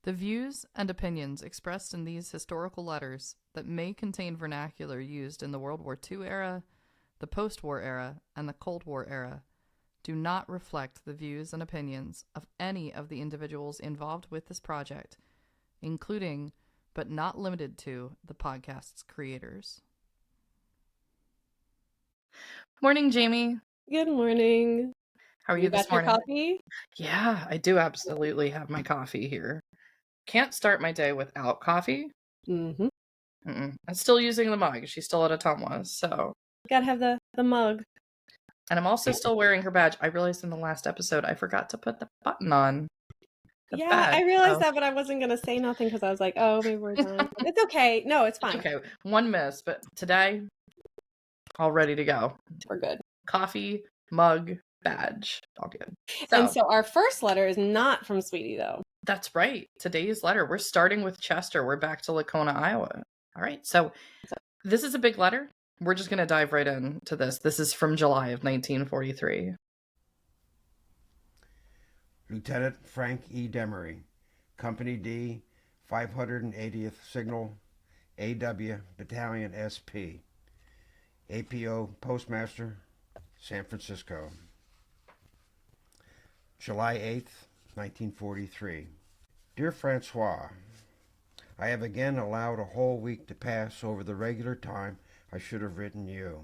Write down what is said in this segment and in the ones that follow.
The views and opinions expressed in these historical letters that may contain vernacular used in the World War II era, the post-war era, and the Cold War era do not reflect the views and opinions of any of the individuals involved with this project, including, but not limited to, the podcast's creators. Morning, Jamie. Good morning. How are you this morning? Got your coffee? Yeah, I do absolutely have my coffee here. Can't start my day without coffee. Mm-hmm. I'm still using the mug. She's still at Atomwa, so. Gotta have the mug. And I'm also still wearing her badge. I realized in the last episode I forgot to put the button on. Yeah, badge, I realized that, but I wasn't gonna say nothing because I was like, oh, maybe we're done. It's okay. No, it's fine. Okay, one miss, but today, all ready to go. We're good. Coffee, mug, badge, all good. And so our first letter is not from Sweetie, though. That's right. Today's letter, we're starting with Chester. We're back to Lacona, Iowa. All right, so this is a big letter. We're just going to dive right into this. This is from July of 1943. Lieutenant Frank E. Demaree, Company D, 580th Signal, AW, Battalion SP, APO Postmaster, San Francisco. July 8th, 1943. Dear Francois, I have again allowed a whole week to pass over the regular time I should have written you.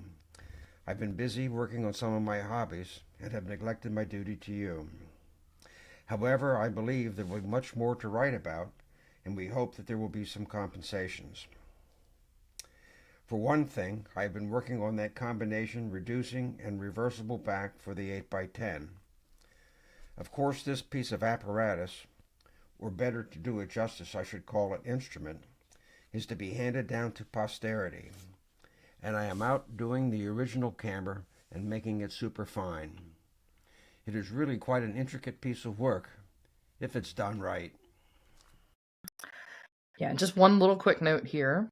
I've been busy working on some of my hobbies and have neglected my duty to you. However, I believe there will be much more to write about, and we hope that there will be some compensations. For one thing, I have been working on that combination reducing and reversible back for the 8x10. Of course, this piece of apparatus, or better to do it justice, I should call it instrument, is to be handed down to posterity, and I am outdoing the original camera and making it superfine. It is really quite an intricate piece of work, if it's done right. Yeah, just one little quick note here.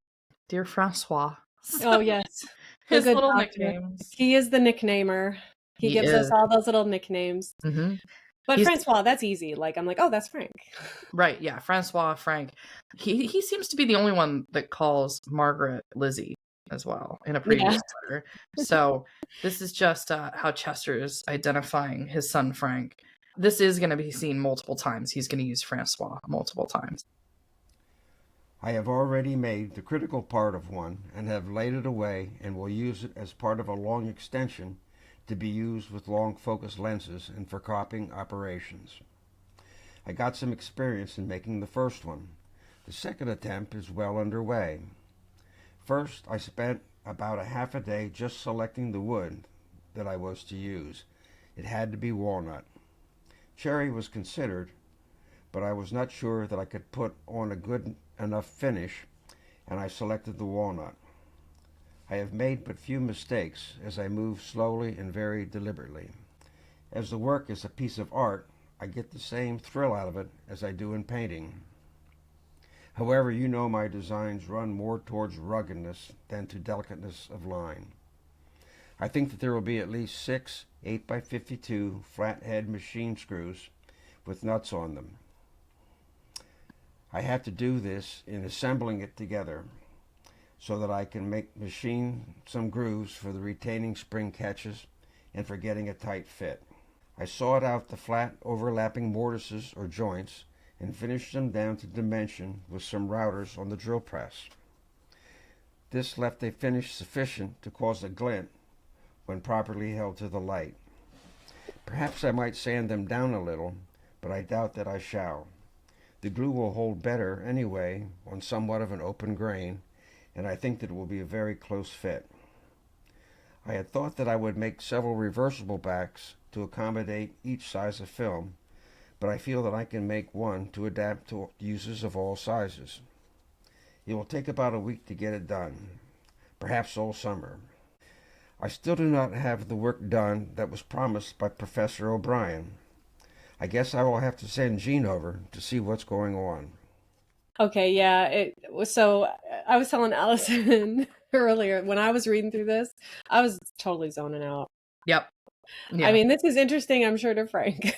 Dear Francois. Oh, yes. His little nicknames. He is the nicknamer. He gives us all those little nicknames. Mm-hmm. But Francois, that's easy. Like, I'm like, oh, that's Frank. Right, yeah, Francois, Frank. He seems to be the only one that calls Margaret Lizzie as well in a previous letter. So this is just how Chester is identifying his son Frank. This is going to be seen multiple times. He's going to use Francois multiple times. I have already made the critical part of one and have laid it away and will use it as part of a long extension to be used with long focus lenses and for cropping operations. I got some experience in making the first one. The second attempt is well underway. First, I spent about a half a day just selecting the wood that I was to use. It had to be walnut. Cherry was considered, but I was not sure that I could put on a good enough finish, and I selected the walnut. I have made but few mistakes as I move slowly and very deliberately. As the work is a piece of art, I get the same thrill out of it as I do in painting. However, you know my designs run more towards ruggedness than to delicateness of line. I think that there will be at least 6 8x52 flathead machine screws with nuts on them. I have to do this in assembling it together so that I can machine some grooves for the retaining spring catches and for getting a tight fit. I sawed out the flat overlapping mortises or joints and finished them down to dimension with some routers on the drill press. This left a finish sufficient to cause a glint when properly held to the light. Perhaps I might sand them down a little, but I doubt that I shall. The glue will hold better anyway on somewhat of an open grain, and I think that it will be a very close fit. I had thought that I would make several reversible backs to accommodate each size of film, but I feel that I can make one to adapt to uses of all sizes. It will take about a week to get it done, perhaps all summer. I still do not have the work done that was promised by Professor O'Brien. I guess I will have to send Jeanne over to see what's going on. Okay, yeah. So I was telling Allison earlier, when I was reading through this, I was totally zoning out. Yep. Yeah. I mean, this is interesting, I'm sure, to Frank.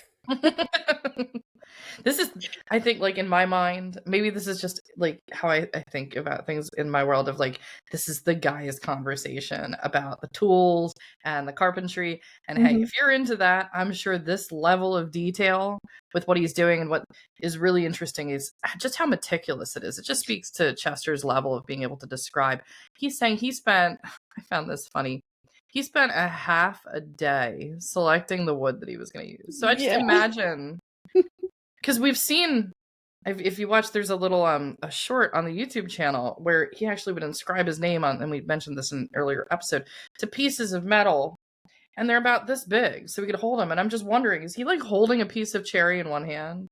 This is, I think, like, in my mind, maybe this is just like how I think about things in my world of like, this is the guy's conversation about the tools and the carpentry. And hey, if you're into that, I'm sure this level of detail with what he's doing and what is really interesting is just how meticulous it is. It just speaks to Chester's level of being able to describe. He's saying he spent, I found this funny. He spent a half a day selecting the wood that he was going to use. So I just imagine, because we've seen, if you watch, there's a little a short on the YouTube channel where he actually would inscribe his name on, and we mentioned this in an earlier episode, to pieces of metal, and they're about this big, so we could hold them. And I'm just wondering, is he like holding a piece of cherry in one hand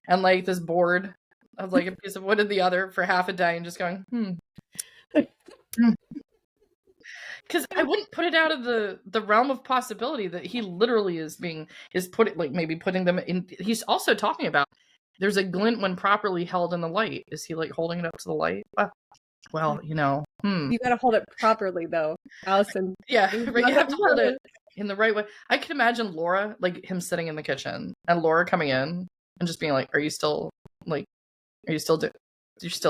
and like this board of like a piece of wood in the other for half a day and just going, Because I wouldn't put it out of the realm of possibility that he literally is putting, like, maybe putting them in. He's also talking about there's a glint when properly held in the light. Is he like holding it up to the light? Well, you gotta hold it properly though, Allison. Yeah, right. You have to hold it in the right way. I can imagine Laura, like him sitting in the kitchen and Laura coming in and just being like, you're still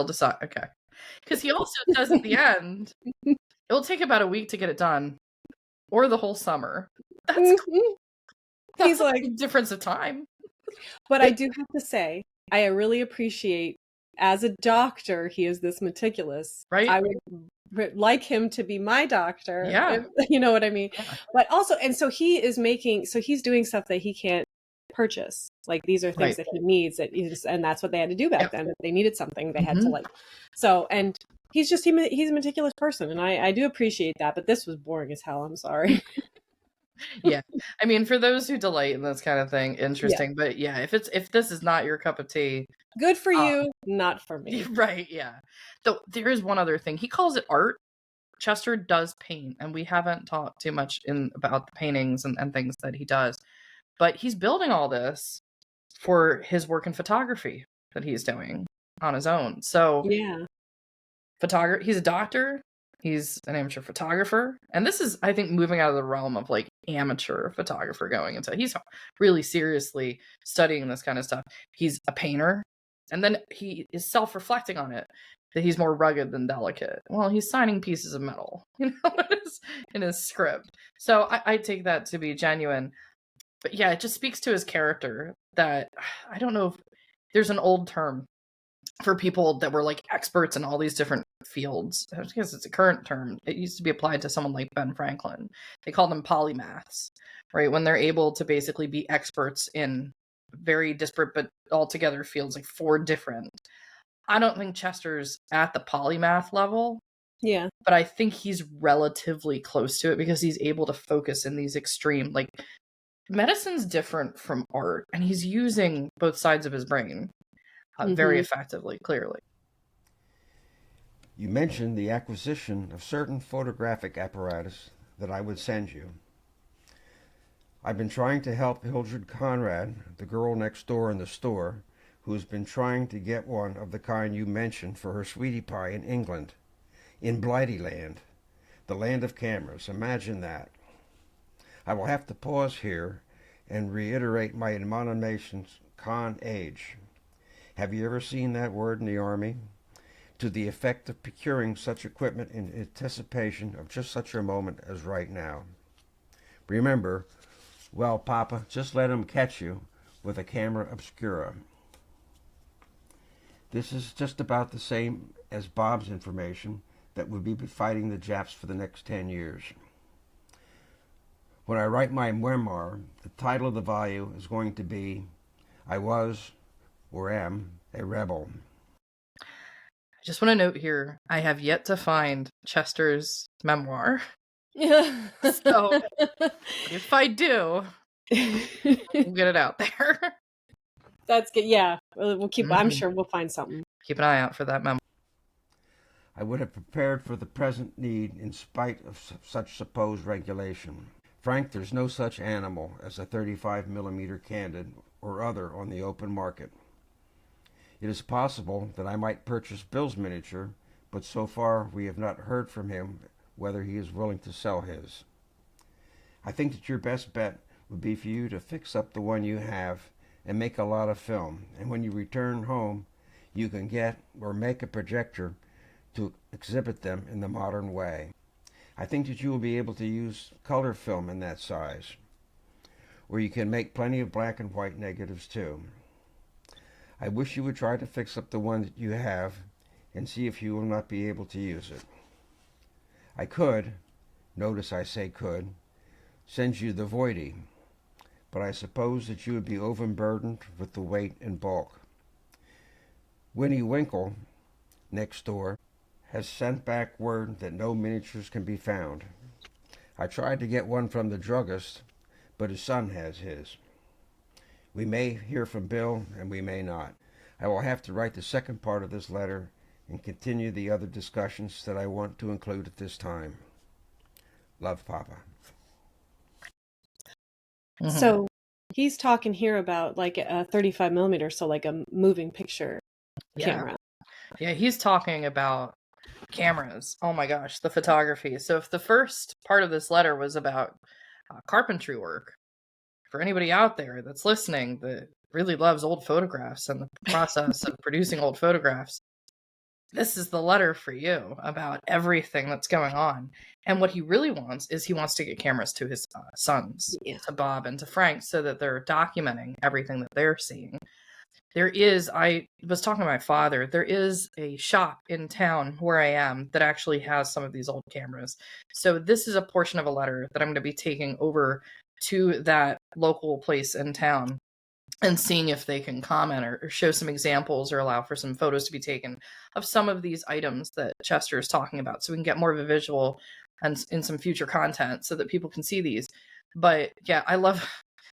decide? Okay. Because he also does at the end, it'll take about a week to get it done, or the whole summer. That's cool. He's like, difference of time. But I do have to say, I really appreciate, as a doctor, he is this meticulous. Right. I would like him to be my doctor. Yeah. You know what I mean? Yeah. But also, and so he's doing stuff that he can't purchase. Like, these are things that he needs, and that's what they had to do back then. If they needed something, they had to like. So, and he's a meticulous person, and I do appreciate that. But this was boring as hell. I'm sorry. Yeah, I mean, for those who delight in this kind of thing, interesting. But yeah, if this is not your cup of tea, good for you, not for me. Right? Yeah. Though there is one other thing. He calls it art. Chester does paint, and we haven't talked too much about the paintings and things that he does. But he's building all this for his work in photography that he's doing on his own. So yeah, he's a doctor. He's an amateur photographer. And this is, I think, moving out of the realm of like amateur photographer going into, he's really seriously studying this kind of stuff. He's a painter. And then he is self-reflecting on it, that he's more rugged than delicate. Well, he's signing pieces of metal, in his script. So I take that to be genuine. But yeah, it just speaks to his character that, I don't know if there's an old term for people that were like experts in all these different fields. I guess it's a current term. It used to be applied to someone like Ben Franklin. They call them polymaths, right? When they're able to basically be experts in very disparate but altogether fields, like 4 different. I don't think Chester's at the polymath level. Yeah. But I think he's relatively close to it because he's able to focus in these extreme, like, medicine's different from art, and he's using both sides of his brain very effectively, clearly. You mentioned the acquisition of certain photographic apparatus that I would send you. I've been trying to help Hildred Conrad, the girl next door in the store, who's been trying to get one of the kind you mentioned for her sweetie pie in England, in Blightyland, the land of cameras. Imagine that. I will have to pause here and reiterate my admonitions con age. Have you ever seen that word in the Army? To the effect of procuring such equipment in anticipation of just such a moment as right now. Remember, well, Papa, just let him catch you with a camera obscura. This is just about the same as Bob's information that would be fighting the Japs for the next 10 years. When I write my memoir, the title of the volume is going to be I Was or Am a Rebel. I just want to note here, I have yet to find Chester's memoir. Yeah. So if I do, we'll get it out there. That's good. Yeah. We'll keep, I'm sure we'll find something. Keep an eye out for that memoir. I would have prepared for the present need in spite of such supposed regulation. Frank, there's no such animal as a 35mm Candid or other on the open market. It is possible that I might purchase Bill's miniature, but so far we have not heard from him whether he is willing to sell his. I think that your best bet would be for you to fix up the one you have and make a lot of film. And when you return home, you can get or make a projector to exhibit them in the modern way. I think that you will be able to use color film in that size, or you can make plenty of black and white negatives too. I wish you would try to fix up the one that you have and see if you will not be able to use it. I could, notice I say could, send you the Voidy, but I suppose that you would be overburdened with the weight and bulk. Winnie Winkle, next door, has sent back word that no miniatures can be found. I tried to get one from the druggist, but his son has his. We may hear from Bill, and we may not. I will have to write the second part of this letter and continue the other discussions that I want to include at this time. Love, Papa. Mm-hmm. So he's talking here about like a 35 millimeter, so like a moving picture camera. Yeah, he's talking about cameras. Oh my gosh, the photography. So if the first part of this letter was about carpentry work, for anybody out there that's listening that really loves old photographs and the process of producing old photographs, this is the letter for you about everything that's going on. And what he really wants is he wants to get cameras to his sons, to Bob and to Frank, so that they're documenting everything that they're seeing. I was talking to my father, there is a shop in town where I am that actually has some of these old cameras. So this is a portion of a letter that I'm going to be taking over to that local place in town and seeing if they can comment or show some examples or allow for some photos to be taken of some of these items that Chester is talking about, so we can get more of a visual and in some future content so that people can see these. But yeah, I love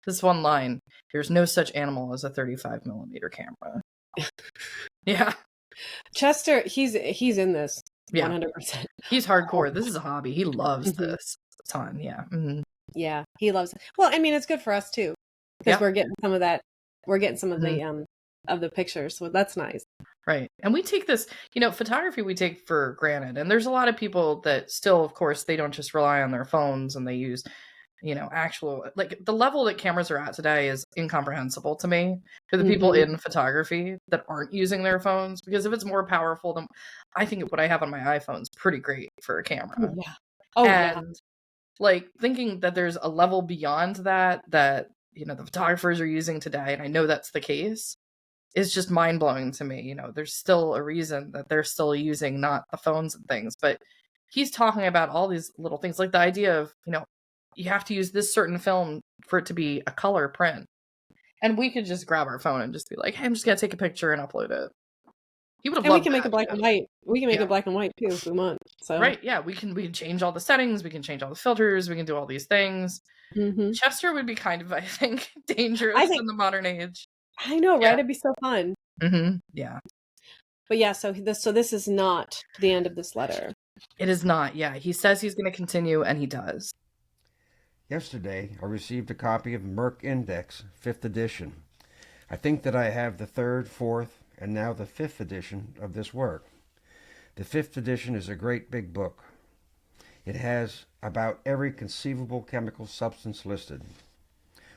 this one line. There's no such animal as a 35 millimeter camera. Yeah. Chester, he's in this 100%. He's hardcore. This is a hobby. He loves this a ton. Yeah. Mm-hmm. Yeah, he loves it. Well, I mean, it's good for us too, because we're getting some of that. We're getting some of the pictures, so that's nice. Right. And we take this, photography we take for granted. And there's a lot of people that still, of course, they don't just rely on their phones and they use, actual, like the level that cameras are at today is incomprehensible to me for the people in photography that aren't using their phones, because if it's more powerful than, I think what I have on my iPhone is pretty great for a camera. Yeah. Oh, and like thinking that there's a level beyond that the photographers are using today, and I know that's the case, is just mind-blowing to me. There's still a reason that they're still using not the phones and things, but he's talking about all these little things, like the idea of you have to use this certain film for it to be a color print, and we could just grab our phone and just be like, hey, I'm just gonna take a picture and upload it. He would have loved we can make a black and white. We can make a black and white too if we want. So right, yeah, we can change all the settings, we can change all the filters, we can do all these things. Chester would be kind of, I think, dangerous in the modern age. I know, right? It'd be so fun. Yeah. But yeah, so this is not the end of this letter. It is not. Yeah, he says he's going to continue, and he does. Yesterday, I received a copy of Merck Index, 5th edition. I think that I have the 3rd, 4th, and now the 5th edition of this work. The 5th edition is a great big book. It has about every conceivable chemical substance listed.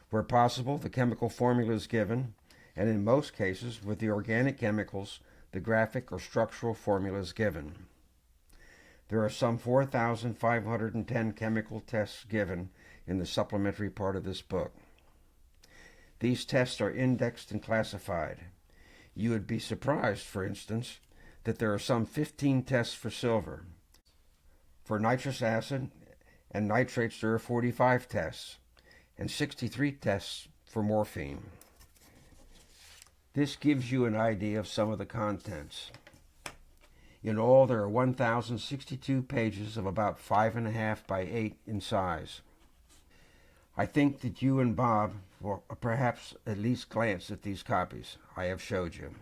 Where possible, the chemical formula is given, and in most cases, with the organic chemicals, the graphic or structural formula is given. There are some 4,510 chemical tests given in the supplementary part of this book. These tests are indexed and classified. You would be surprised, for instance, that there are some 15 tests for silver. For nitrous acid and nitrates, there are 45 tests, and 63 tests for morphine. This gives you an idea of some of the contents. In all, there are 1,062 pages of about 5.5 by 8 in size. I think that you and Bob will perhaps at least glance at these copies I have showed you.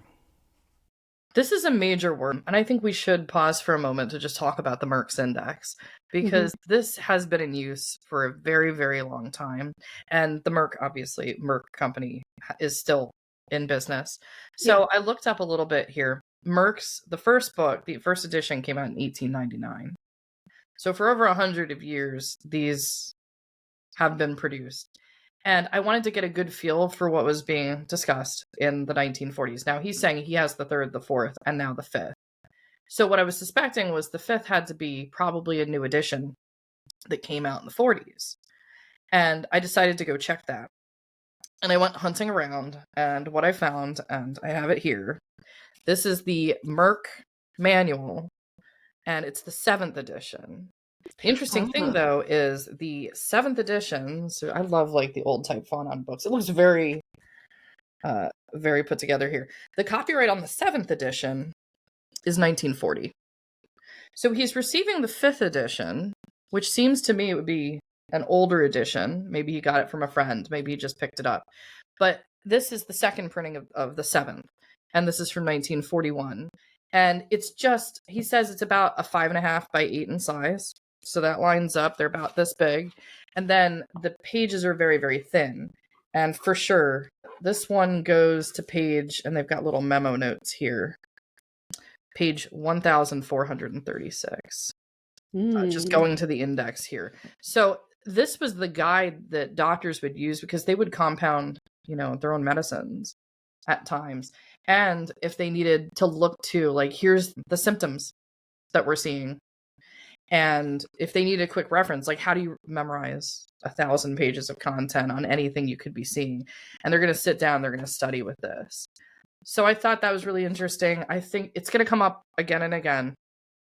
This is a major work, and I think we should pause for a moment to just talk about the Merck's Index, because this has been in use for a very, very long time. And the Merck company is still in business. So I looked up a little bit here. Merck's, the first book, the first edition came out in 1899. So for over 100 years, these have been produced. And I wanted to get a good feel for what was being discussed in the 1940s. Now, he's saying he has the third, the fourth, and now the fifth. So what I was suspecting was the fifth had to be probably a new edition that came out in the 40s. And I decided to go check that. And I went hunting around, and what I found, and I have it here, this is the Merck manual, and it's the 7th edition. The interesting thing, though, is the 7th edition. So I love like the old type font on books. It looks very, very put together here. The copyright on the 7th edition is 1940. So he's receiving the 5th edition, which seems to me it would be an older edition. Maybe he got it from a friend. Maybe he just picked it up. But this is the second printing of the 7th. And this is from 1941. And it's just, he says it's about a 5.5 by 8 in size. So that lines up. They're about this big. And then the pages are very, very thin. And for sure, this one goes to page, and they've got little memo notes here, page 1436. Just going to the index here. So this was the guide that doctors would use because they would compound, their own medicines at times. And if they needed to look to, like, here's the symptoms that we're seeing. And if they need a quick reference, like, how do you memorize 1,000 pages of content on anything you could be seeing? And they're going to sit down, they're going to study with this. So I thought that was really interesting. I think it's going to come up again and again,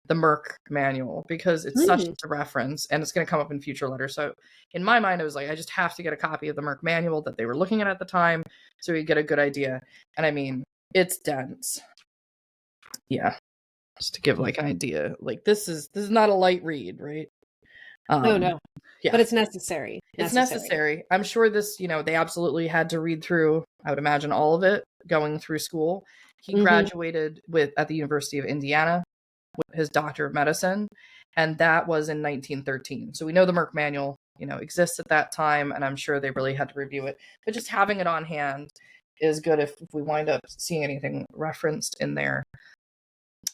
the Merck manual, because it's such a reference, and it's going to come up in future letters. So in my mind, I was like, I just have to get a copy of the Merck manual that they were looking at the time so we get a good idea. And I mean, it's dense. Yeah. Just to give like an idea, like this is not a light read, right? No. Yeah. But it's necessary. It's necessary. I'm sure this, they absolutely had to read through, I would imagine, all of it going through school. He graduated at the University of Indiana with his Doctor of Medicine, and that was in 1913. So we know the Merck manual, exists at that time, and I'm sure they really had to review it. But just having it on hand is good if we wind up seeing anything referenced in there.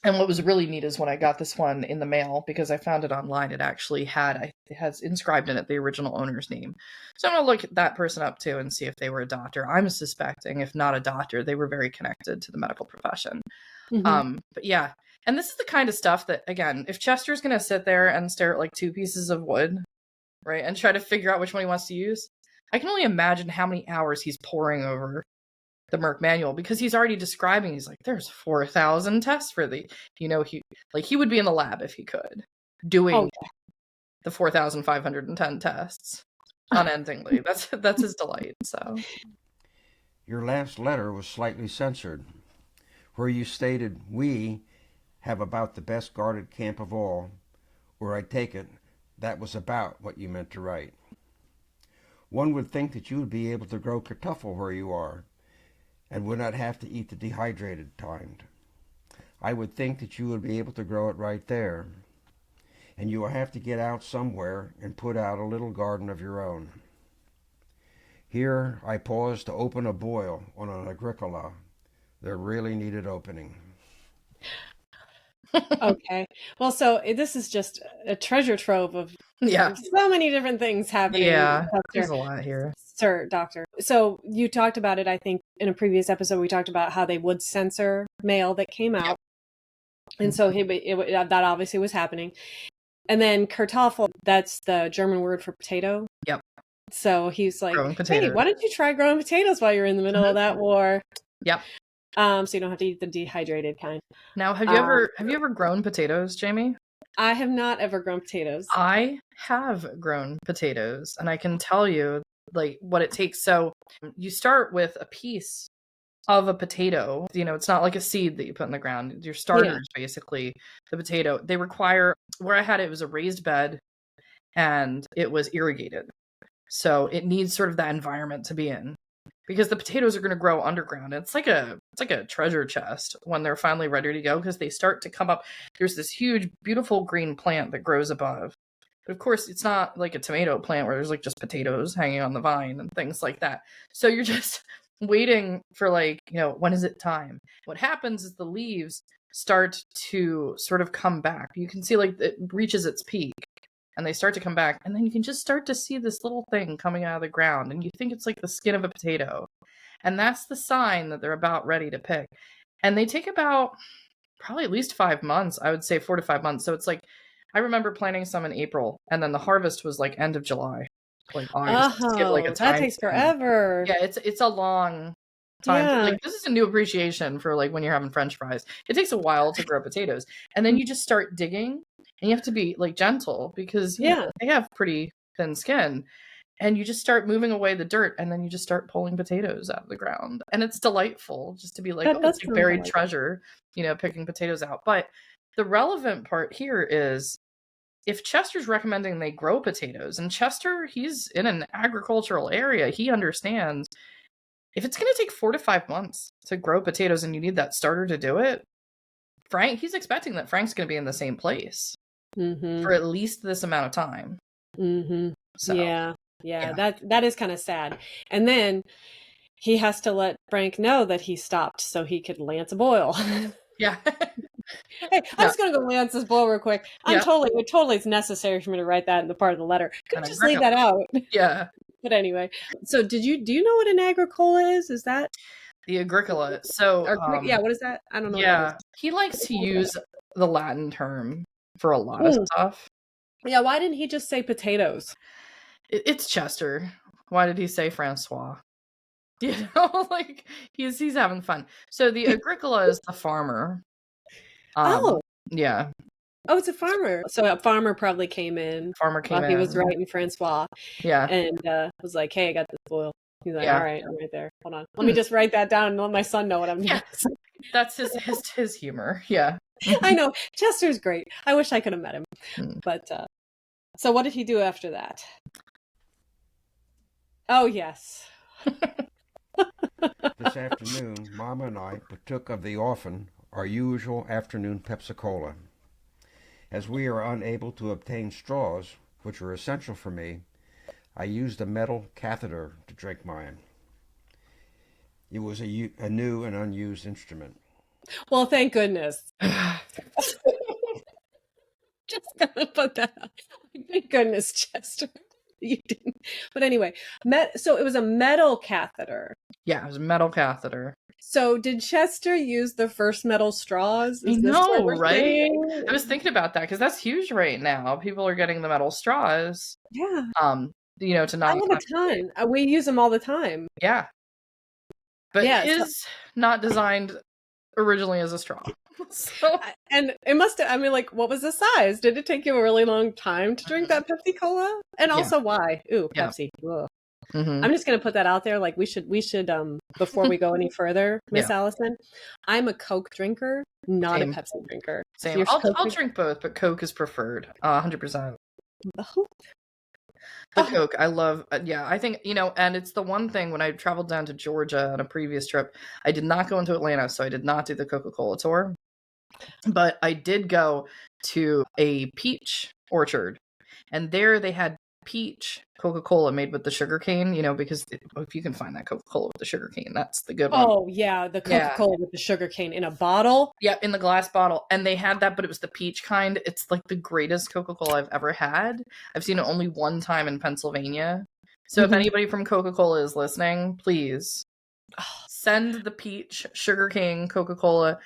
And what was really neat is when I got this one in the mail, because I found it online, it actually has inscribed in it the original owner's name. So I'm going to look that person up too and see if they were a doctor. I'm suspecting, if not a doctor, they were very connected to the medical profession. But yeah, and this is the kind of stuff that, again, if Chester's going to sit there and stare at like 2 pieces of wood, right, and try to figure out which one he wants to use, I can only imagine how many hours he's pouring over the Merck manual, because he's already describing, he's like, there's 4,000 tests for the, he would be in the lab if he could, doing the 4,510 tests unendingly. That's his delight. So your last letter was slightly censored, where you stated, we have about the best guarded camp of all, or I take it that was about what you meant to write. One would think that you would be able to grow kartoffel where you are, and would not have to eat the dehydrated kind. I would think that you would be able to grow it right there, and you will have to get out somewhere and put out a little garden of your own. Here I pause to open a boil on an agricola. There really needed opening. Okay. Well, so this is just a treasure trove of so many different things happening. Yeah, there's a lot here. Sir, doctor. So you talked about it, I think, in a previous episode. We talked about how they would censor mail that came out. And so that obviously was happening. And then Kartoffel, that's the German word for potato. Yep. So he's like, hey, why don't you try growing potatoes while you're in the middle of that war? Yep. So you don't have to eat the dehydrated kind. Now, have you ever grown potatoes, Jamie? I have not ever grown potatoes. I have grown potatoes, and I can tell you like what it takes. So you start with a piece of a potato. It's not like a seed that you put in the ground. Your starters, basically, the potato. They require, where I had it was a raised bed, and it was irrigated. So it needs sort of that environment to be in, because the potatoes are going to grow underground. It's like a treasure chest when they're finally ready to go, because they start to come up. There's this huge, beautiful green plant that grows above. But of course, it's not like a tomato plant where there's like just potatoes hanging on the vine and things like that. So you're just waiting for when is it time? What happens is the leaves start to sort of come back. You can see like it reaches its peak. and they start to come back, and then you can just start to see this little thing coming out of the ground, and you think it's like the skin of a potato. And that's the sign that they're about ready to pick. And they take about probably at least 5 months, I would say 4 to 5 months. So it's like, I remember planting some in April, and then the harvest was like end of July, like August. To give like a that time takes frame. forever. Yeah, it's a long time. Yeah. Like, this is a new appreciation for like when you're having French fries. It takes a while to grow potatoes, and then you just start digging, and you have to be like gentle because you know, they have pretty thin skin. And you just start moving away the dirt, and then you just start pulling potatoes out of the ground. And it's delightful just to be like, oh, it's like buried treasure, you know, picking potatoes out. But the relevant part here is if Chester's recommending they grow potatoes, and Chester, he's in an agricultural area, he understands if it's going to take 4 to 5 months to grow potatoes and you need that starter to do it, Frank, he's expecting that Frank's going to be in the same place for at least this amount of time. So. Yeah, that is kind of sad. And then he has to let Frank know that he stopped so he could lance a boil. Yeah. Hey, I'm just gonna go lance this boil real quick. It totally is necessary for me to write that in the part of the letter. Could just leave that out. Yeah. But anyway, so do you know what an agricola is? Is that the Agricola? So what is that? I don't know. Yeah, he likes to use the Latin term for a lot of stuff. Yeah, why didn't he just say potatoes? It's Chester. Why did he say Francois? You know, like he's having fun. So the Agricola is the farmer. Yeah. Oh, it's a farmer. So a farmer probably came in. He was writing Francois. Yeah. And was like, hey, I got this boil. He's like, all right, I'm right there. Hold on. Let me just write that down and let my son know what I'm doing. Yeah. That's his humor. Yeah. I know. Chester's great. I wish I could have met him. But so what did he do after that? Oh, yes. This afternoon, Mama and I partook of our usual afternoon Pepsi-Cola. As we are unable to obtain straws, which are essential for me, I used a metal catheter to drink mine. It was a new and unused instrument. Well, thank goodness. Just gonna put that out. Thank goodness, Chester. You didn't. But anyway, so it was a metal catheter. Yeah, it was a metal catheter. So did Chester use the first metal straws? No, right? I was thinking about that because that's huge right now. People are getting the metal straws. Yeah. You know, to not. I have a ton. We use them all the time. Yeah. But it is not designed originally as a straw. So. And it must have, I mean, like, what was the size? Did it take you a really long time to drink that Pepsi-Cola? And also why? Ooh, Pepsi. I'm just going to put that out there. Like, we should before we go any further, Miss Allison, I'm a Coke drinker, not a Pepsi drinker. Same. I'll drink both, but Coke is preferred. 100%. The Coke, I love. I think, you know, and it's the one thing when I traveled down to Georgia on a previous trip, I did not go into Atlanta, so I did not do the Coca-Cola tour. But I did go to a peach orchard, and there they had peach Coca-Cola made with the sugar cane, you know, because if you can find that Coca-Cola with the sugar cane, that's the good one. Oh, yeah, the Coca-Cola with the sugar cane in a bottle? Yeah, in the glass bottle. And they had that, but it was the peach kind. It's like the greatest Coca-Cola I've ever had. I've seen it only one time in Pennsylvania. So if anybody from Coca-Cola is listening, please send the peach sugar cane Coca-Cola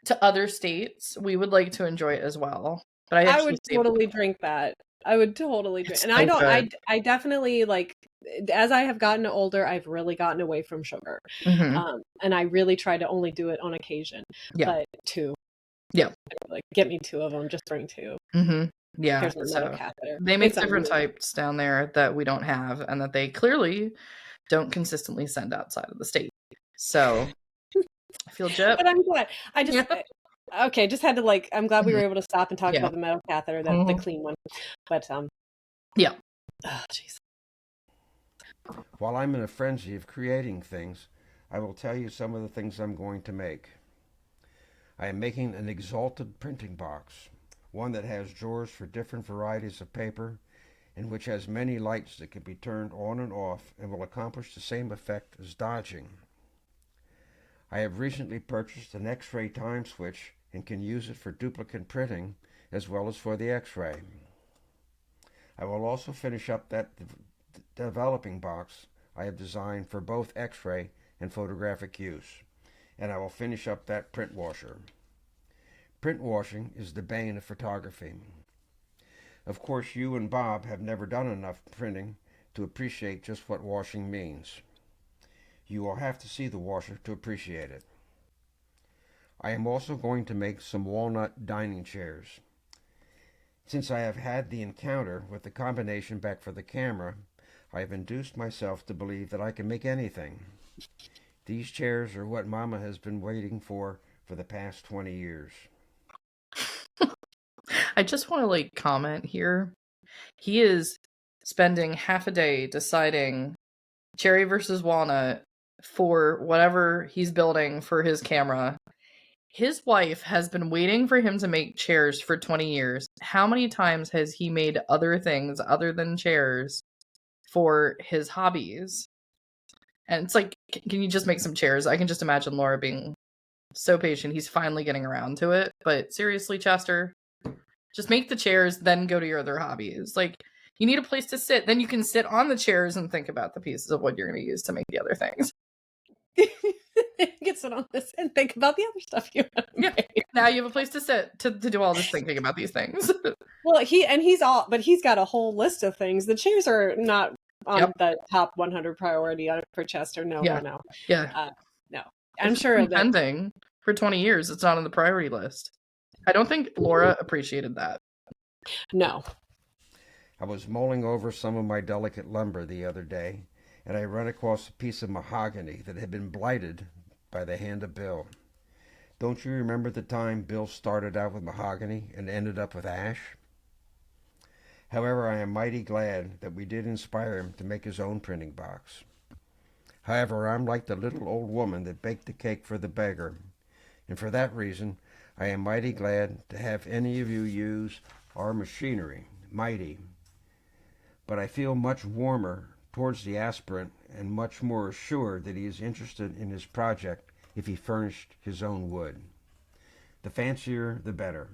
to other states. We would like to enjoy it as well. But I would totally drink that. I would totally drink. And I definitely, like, as I have gotten older, I've really gotten away from sugar. And I really try to only do it on occasion. But 2. Yeah. Like, get me 2 of them, just bring 2. Yeah. Here's my metal catheter. They make different types down there that we don't have, and that they clearly don't consistently send outside of the state. So I feel gypped. But I'm glad. Just had to, like, I'm glad we were able to stop and talk about the metal catheter, the clean one. But, yeah. Oh, jeez. While I'm in a frenzy of creating things, I will tell you some of the things I'm going to make. I am making an exalted printing box, one that has drawers for different varieties of paper, and which has many lights that can be turned on and off and will accomplish the same effect as dodging. I have recently purchased an X-ray time switch and can use it for duplicate printing as well as for the X-ray. I will also finish up that developing box I have designed for both X-ray and photographic use, and I will finish up that print washer. Print washing is the bane of photography. Of course, you and Bob have never done enough printing to appreciate just what washing means. You will have to see the washer to appreciate it. I am also going to make some walnut dining chairs. Since I have had the encounter with the combination back for the camera, I have induced myself to believe that I can make anything. These chairs are what Mama has been waiting for the past 20 years. I just want to comment here. He is spending half a day deciding cherry versus walnut for whatever he's building for his camera. His wife has been waiting for him to make chairs for 20 years. How many times has he made other things other than chairs for his hobbies? And it's like, can you just make some chairs? I can just imagine Laura being so patient. He's finally getting around to it. But seriously, Chester, just make the chairs, then go to your other hobbies. Like, you need a place to sit. Then you can sit on the chairs and think about the pieces of what you're going to use to make the other things. Get sit on this and think about the other stuff you want to make. Now you have a place to sit to do all this thinking about these things. Well, but he's got a whole list of things. The chairs are not on the top 100 priority for Chester. No. Yeah. No. I'm sure that pending for 20 years, it's not on the priority list. I don't think Laura appreciated that. No. I was mulling over some of my delicate lumber the other day, and I ran across a piece of mahogany that had been blighted by the hand of Bill. Don't you remember the time Bill started out with mahogany and ended up with ash? However, I am mighty glad that we did inspire him to make his own printing box. However, I'm like the little old woman that baked the cake for the beggar, and for that reason, I am mighty glad to have any of you use our machinery, mighty. But I feel much warmer towards the aspirant and much more assured that he is interested in his project if he furnished his own wood. The fancier, the better.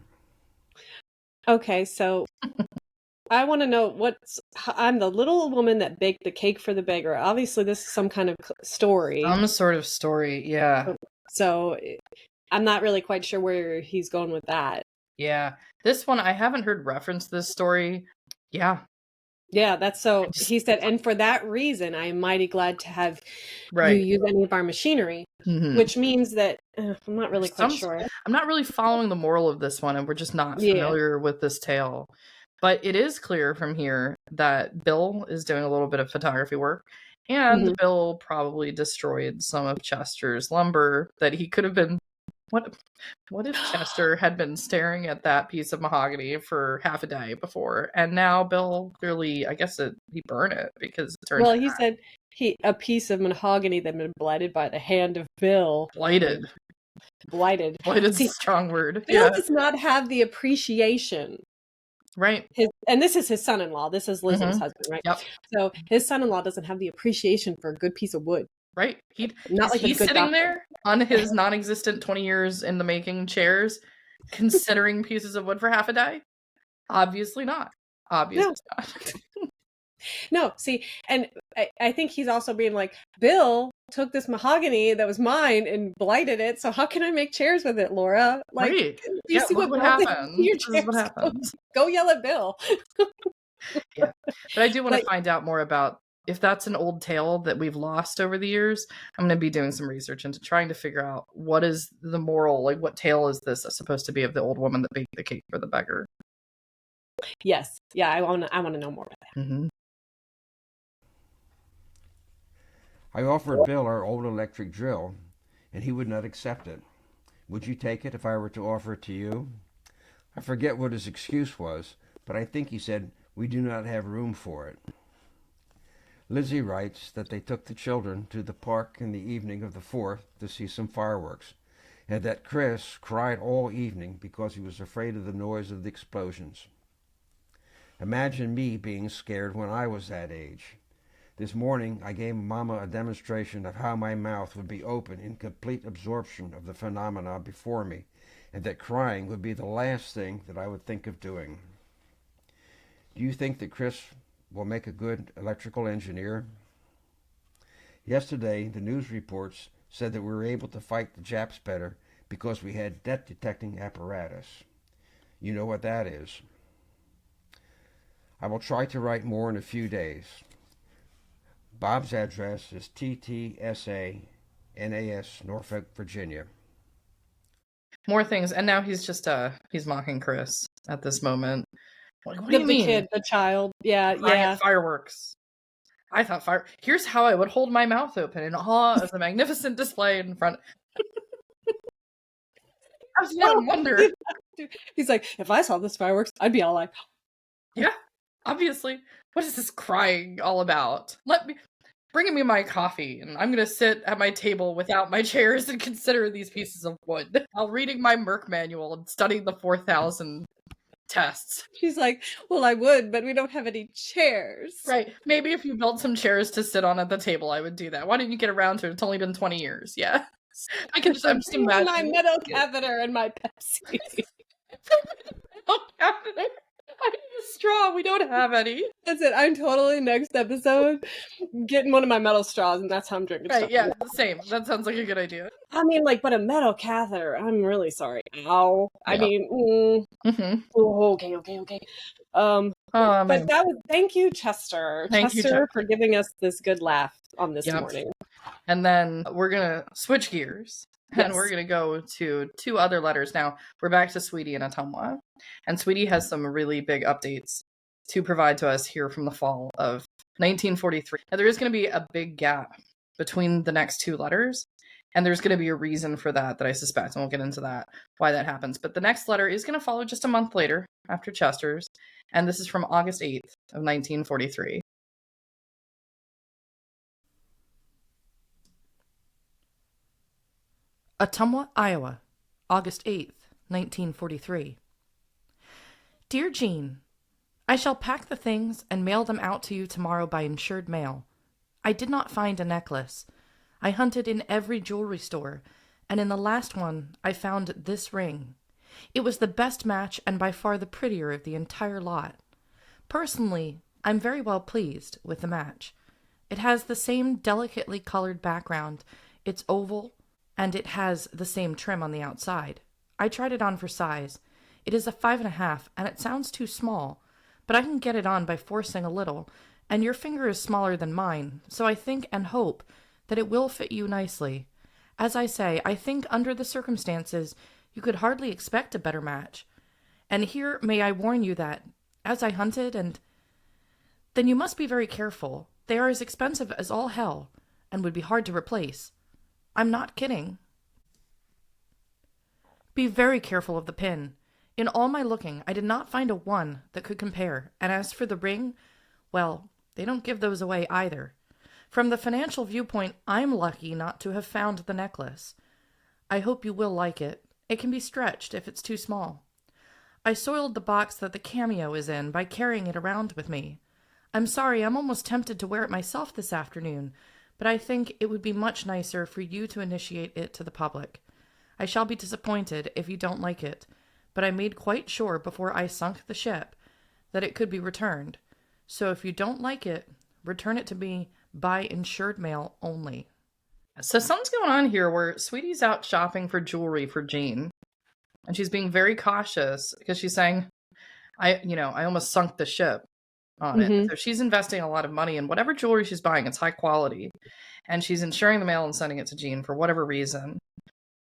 Okay, so I want to know I'm the little woman that baked the cake for the beggar. Obviously, this is some kind of story. Some sort of story, yeah. So I'm not really quite sure where he's going with that. Yeah. This one, I haven't heard reference to this story. Yeah. Yeah, that's so. He said, and for that reason, I am mighty glad to have you use any of our machinery, which means that I'm not really quite sure. I'm not really following the moral of this one, and we're just not familiar with this tale. But it is clear from here that Bill is doing a little bit of photography work, and Bill probably destroyed some of Chester's lumber that he could have been. What if Chester had been staring at that piece of mahogany for half a day before, and now Bill clearly, I guess he burned it because it turned. Well, he said a piece of mahogany that had been blighted by the hand of Bill. Blighted. Blighted's a strong word. Bill does not have the appreciation. Right. And this is his son-in-law. This is Lizzie's husband, right? Yep. So his son-in-law doesn't have the appreciation for a good piece of wood. Right. He's sitting doctor. There on his non-existent 20 years in the making chairs, considering pieces of wood for half a day? Obviously not. Not. No, see, and I think he's also being like, Bill took this mahogany that was mine and blighted it, so how can I make chairs with it, Laura? Like, you see what happens? What happens. Go yell at Bill. Yeah. But I do want to find out more about if that's an old tale that we've lost over the years. I'm going to be doing some research into trying to figure out what is the moral, like what tale is this supposed to be of the old woman that baked the cake for the beggar? Yes. Yeah, I want to know more about that. I offered Bill our old electric drill, and he would not accept it. Would you take it if I were to offer it to you? I forget what his excuse was, but I think he said, we do not have room for it. Lizzie writes that they took the children to the park in the evening of the 4th to see some fireworks, and that Chris cried all evening because he was afraid of the noise of the explosions. Imagine me being scared when I was that age. This morning I gave Mama a demonstration of how my mouth would be open in complete absorption of the phenomena before me, and that crying would be the last thing that I would think of doing. Do you think that Chris will make a good electrical engineer? Yesterday, the news reports said that we were able to fight the Japs better because we had death detecting apparatus. You know what that is. I will try to write more in a few days. Bob's address is TTSA NAS, Norfolk, Virginia. More things, and now he's just he's mocking Chris at this moment. Like, what do you The mean? kid, the child. Yeah. Fireworks. I thought here's how I would hold my mouth open in awe of the magnificent display in front. I was in wonder. He's like, if I saw this fireworks, I'd be all like, yeah, obviously. What is this crying all about? Bring me my coffee, and I'm gonna sit at my table without my chairs and consider these pieces of wood while reading my Merck manual and studying the 4,000 tests. She's like, well, I would, but we don't have any chairs. Right. Maybe if you built some chairs to sit on at the table, I would do that. Why didn't you get around to it? It's only been 20 years. Yeah. I'm just imagining. My metal catheter and my Pepsi. Metal catheter. I need a straw. We don't have any. That's it. I'm totally next episode getting one of my metal straws, and that's how I'm drinking. Right, yeah, the same. That sounds like a good idea. I mean, like, but a metal catheter. I'm really sorry. Ow. Yeah. I mean, oh, okay. But that was. Thank you, Chester. Thank you, Chester, for giving us this good laugh on this morning. And then we're gonna switch gears. Yes. And we're going to go to 2 other letters now. We're back to Sweetie and Ottumwa. And Sweetie has some really big updates to provide to us here from the fall of 1943. Now, there is going to be a big gap between the next 2 letters. And there's going to be a reason for that I suspect. And we'll get into that, why that happens. But the next letter is going to follow just a month later after Chester's. And this is from August 8th of 1943. Ottumwa, Iowa, August 8th, 1943. Dear Jeanne, I shall pack the things and mail them out to you tomorrow by insured mail. I did not find a necklace. I hunted in every jewelry store, and in the last one I found this ring. It was the best match and by far the prettier of the entire lot. Personally, I'm very well pleased with the match. It has the same delicately colored background, it's oval, and it has the same trim on the outside. I tried it on for size. It is a 5.5, and it sounds too small, but I can get it on by forcing a little, and your finger is smaller than mine, so I think and hope that it will fit you nicely. As I say, I think under the circumstances, you could hardly expect a better match. And here may I warn you that, as I hunted then you must be very careful. They are as expensive as all hell, and would be hard to replace. I'm not kidding. Be very careful of the pin. In all my looking, I did not find a one that could compare, and as for the ring, well, they don't give those away either. From the financial viewpoint, I'm lucky not to have found the necklace. I hope you will like it. It can be stretched if it's too small. I soiled the box that the cameo is in by carrying it around with me. I'm sorry, I'm almost tempted to wear it myself this afternoon, but I think it would be much nicer for you to initiate it to the public. I shall be disappointed if you don't like it, but I made quite sure before I sunk the ship that it could be returned. So if you don't like it, return it to me by insured mail only. So something's going on here where Sweetie's out shopping for jewelry for Jeanne, and she's being very cautious because she's saying, I almost sunk the ship on it. So she's investing a lot of money in whatever jewelry she's buying. It's high quality, and she's insuring the mail and sending it to Jeanne for whatever reason.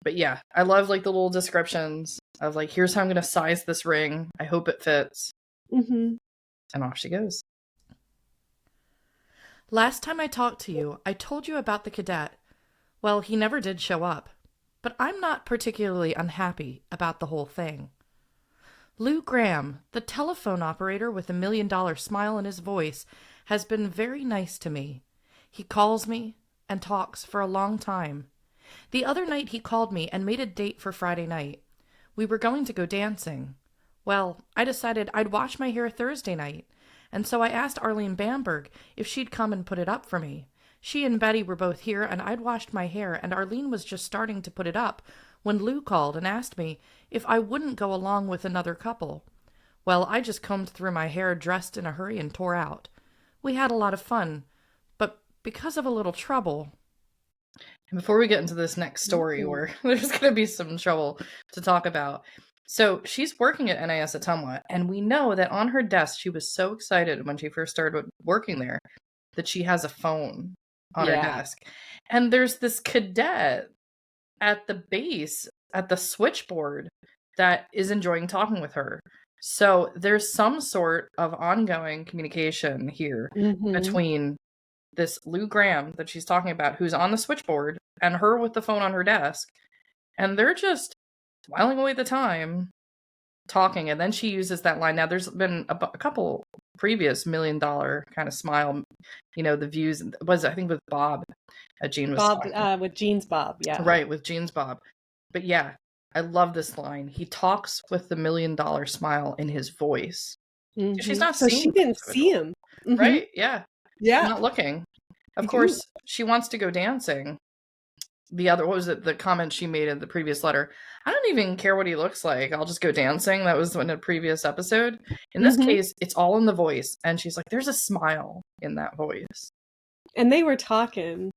But yeah, I love like the little descriptions of like, here's how I'm going to size this ring. I hope it fits. And off she goes. Last time I talked to you, I told you about the cadet. Well, he never did show up, but I'm not particularly unhappy about the whole thing. Lew Graham, the telephone operator with $1 million smile in his voice, has been very nice to me. He calls me and talks for a long time. The other night he called me and made a date for Friday night. We were going to go dancing. Well, I decided I'd wash my hair Thursday night, and so I asked Arlene Bamberg if she'd come and put it up for me. She and Betty were both here, and I'd washed my hair, and Arlene was just starting to put it up when Lew called and asked me if I wouldn't go along with another couple. Well, I just combed through my hair, dressed in a hurry, and tore out. We had a lot of fun, but because of a little trouble... And before we get into this next story, where there's going to be some trouble to talk about. So she's working at NIS Ottumwa, and we know that on her desk, she was so excited when she first started working there that she has a phone on her desk. And there's this cadet at the base, at the switchboard, that is enjoying talking with her. So there's some sort of ongoing communication here between this Lew Graham that she's talking about, who's on the switchboard, and her with the phone on her desk. And they're just whiling away the time talking. And then she uses that line. Now, there's been a couple previous $1 million kind of smile, the views was, I think, with Bob. Jeanne was Bob, with Jeanne's Bob. Yeah. Right. With Jeanne's Bob. But yeah, I love this line. He talks with the $1 million smile in his voice. She's not seeing she didn't see him. Right. Yeah. Yeah. Not looking. Of course, she wants to go dancing. What was it? The comment she made in the previous letter. I don't even care what he looks like. I'll just go dancing. That was in a previous episode. In this case, it's all in the voice. And she's like, there's a smile in that voice. And they were talking,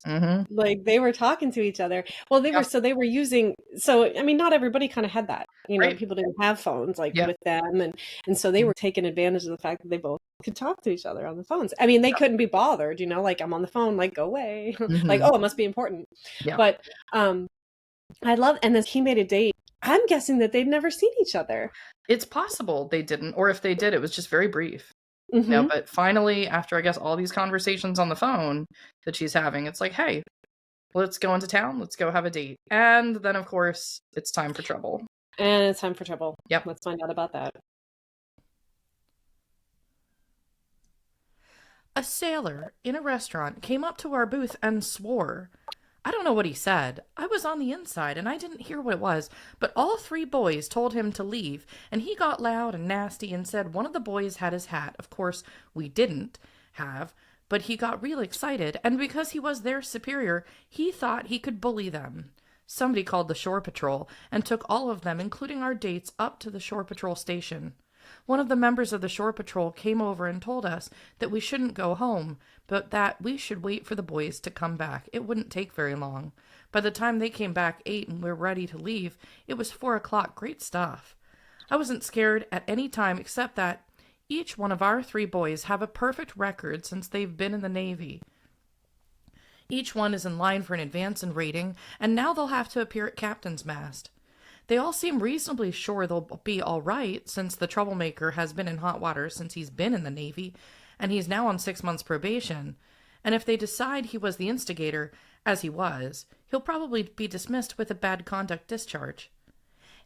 like they were talking to each other. Well, they were using, I mean, not everybody kind of had that, people didn't have phones with them. And so they were taking advantage of the fact that they both could talk to each other on the phones. I mean, they couldn't be bothered, like I'm on the phone, like go away, like, oh, it must be important. Yeah. But I love, and then he made a date. I'm guessing that they'd never seen each other. It's possible they didn't, or if they did, it was just very brief. But finally, after I guess all these conversations on the phone that she's having, it's like, hey, let's go into town. Let's go have a date. And then, of course, it's time for trouble. And it's time for trouble. Yep. Let's find out about that. A sailor in a restaurant came up to our booth and swore. I don't know what he said. I was on the inside and I didn't hear what it was, but all 3 boys told him to leave, and he got loud and nasty and said one of the boys had his hat. Of course, we didn't have, but he got real excited, and because he was their superior, he thought he could bully them. Somebody called the shore patrol and took all of them, including our dates, up to the shore patrol station. One of the members of the shore patrol came over and told us that we shouldn't go home, but that we should wait for the boys to come back. It wouldn't take very long. By the time they came back 8 and we were ready to leave, it was 4 o'clock. Great stuff. I wasn't scared at any time except that each one of our 3 boys have a perfect record since they've been in the Navy. Each one is in line for an advance in rating, and now they'll have to appear at captain's mast. They all seem reasonably sure they'll be all right, since the troublemaker has been in hot water since he's been in the Navy, and he's now on 6 months probation. And if they decide he was the instigator, as he was, he'll probably be dismissed with a bad conduct discharge.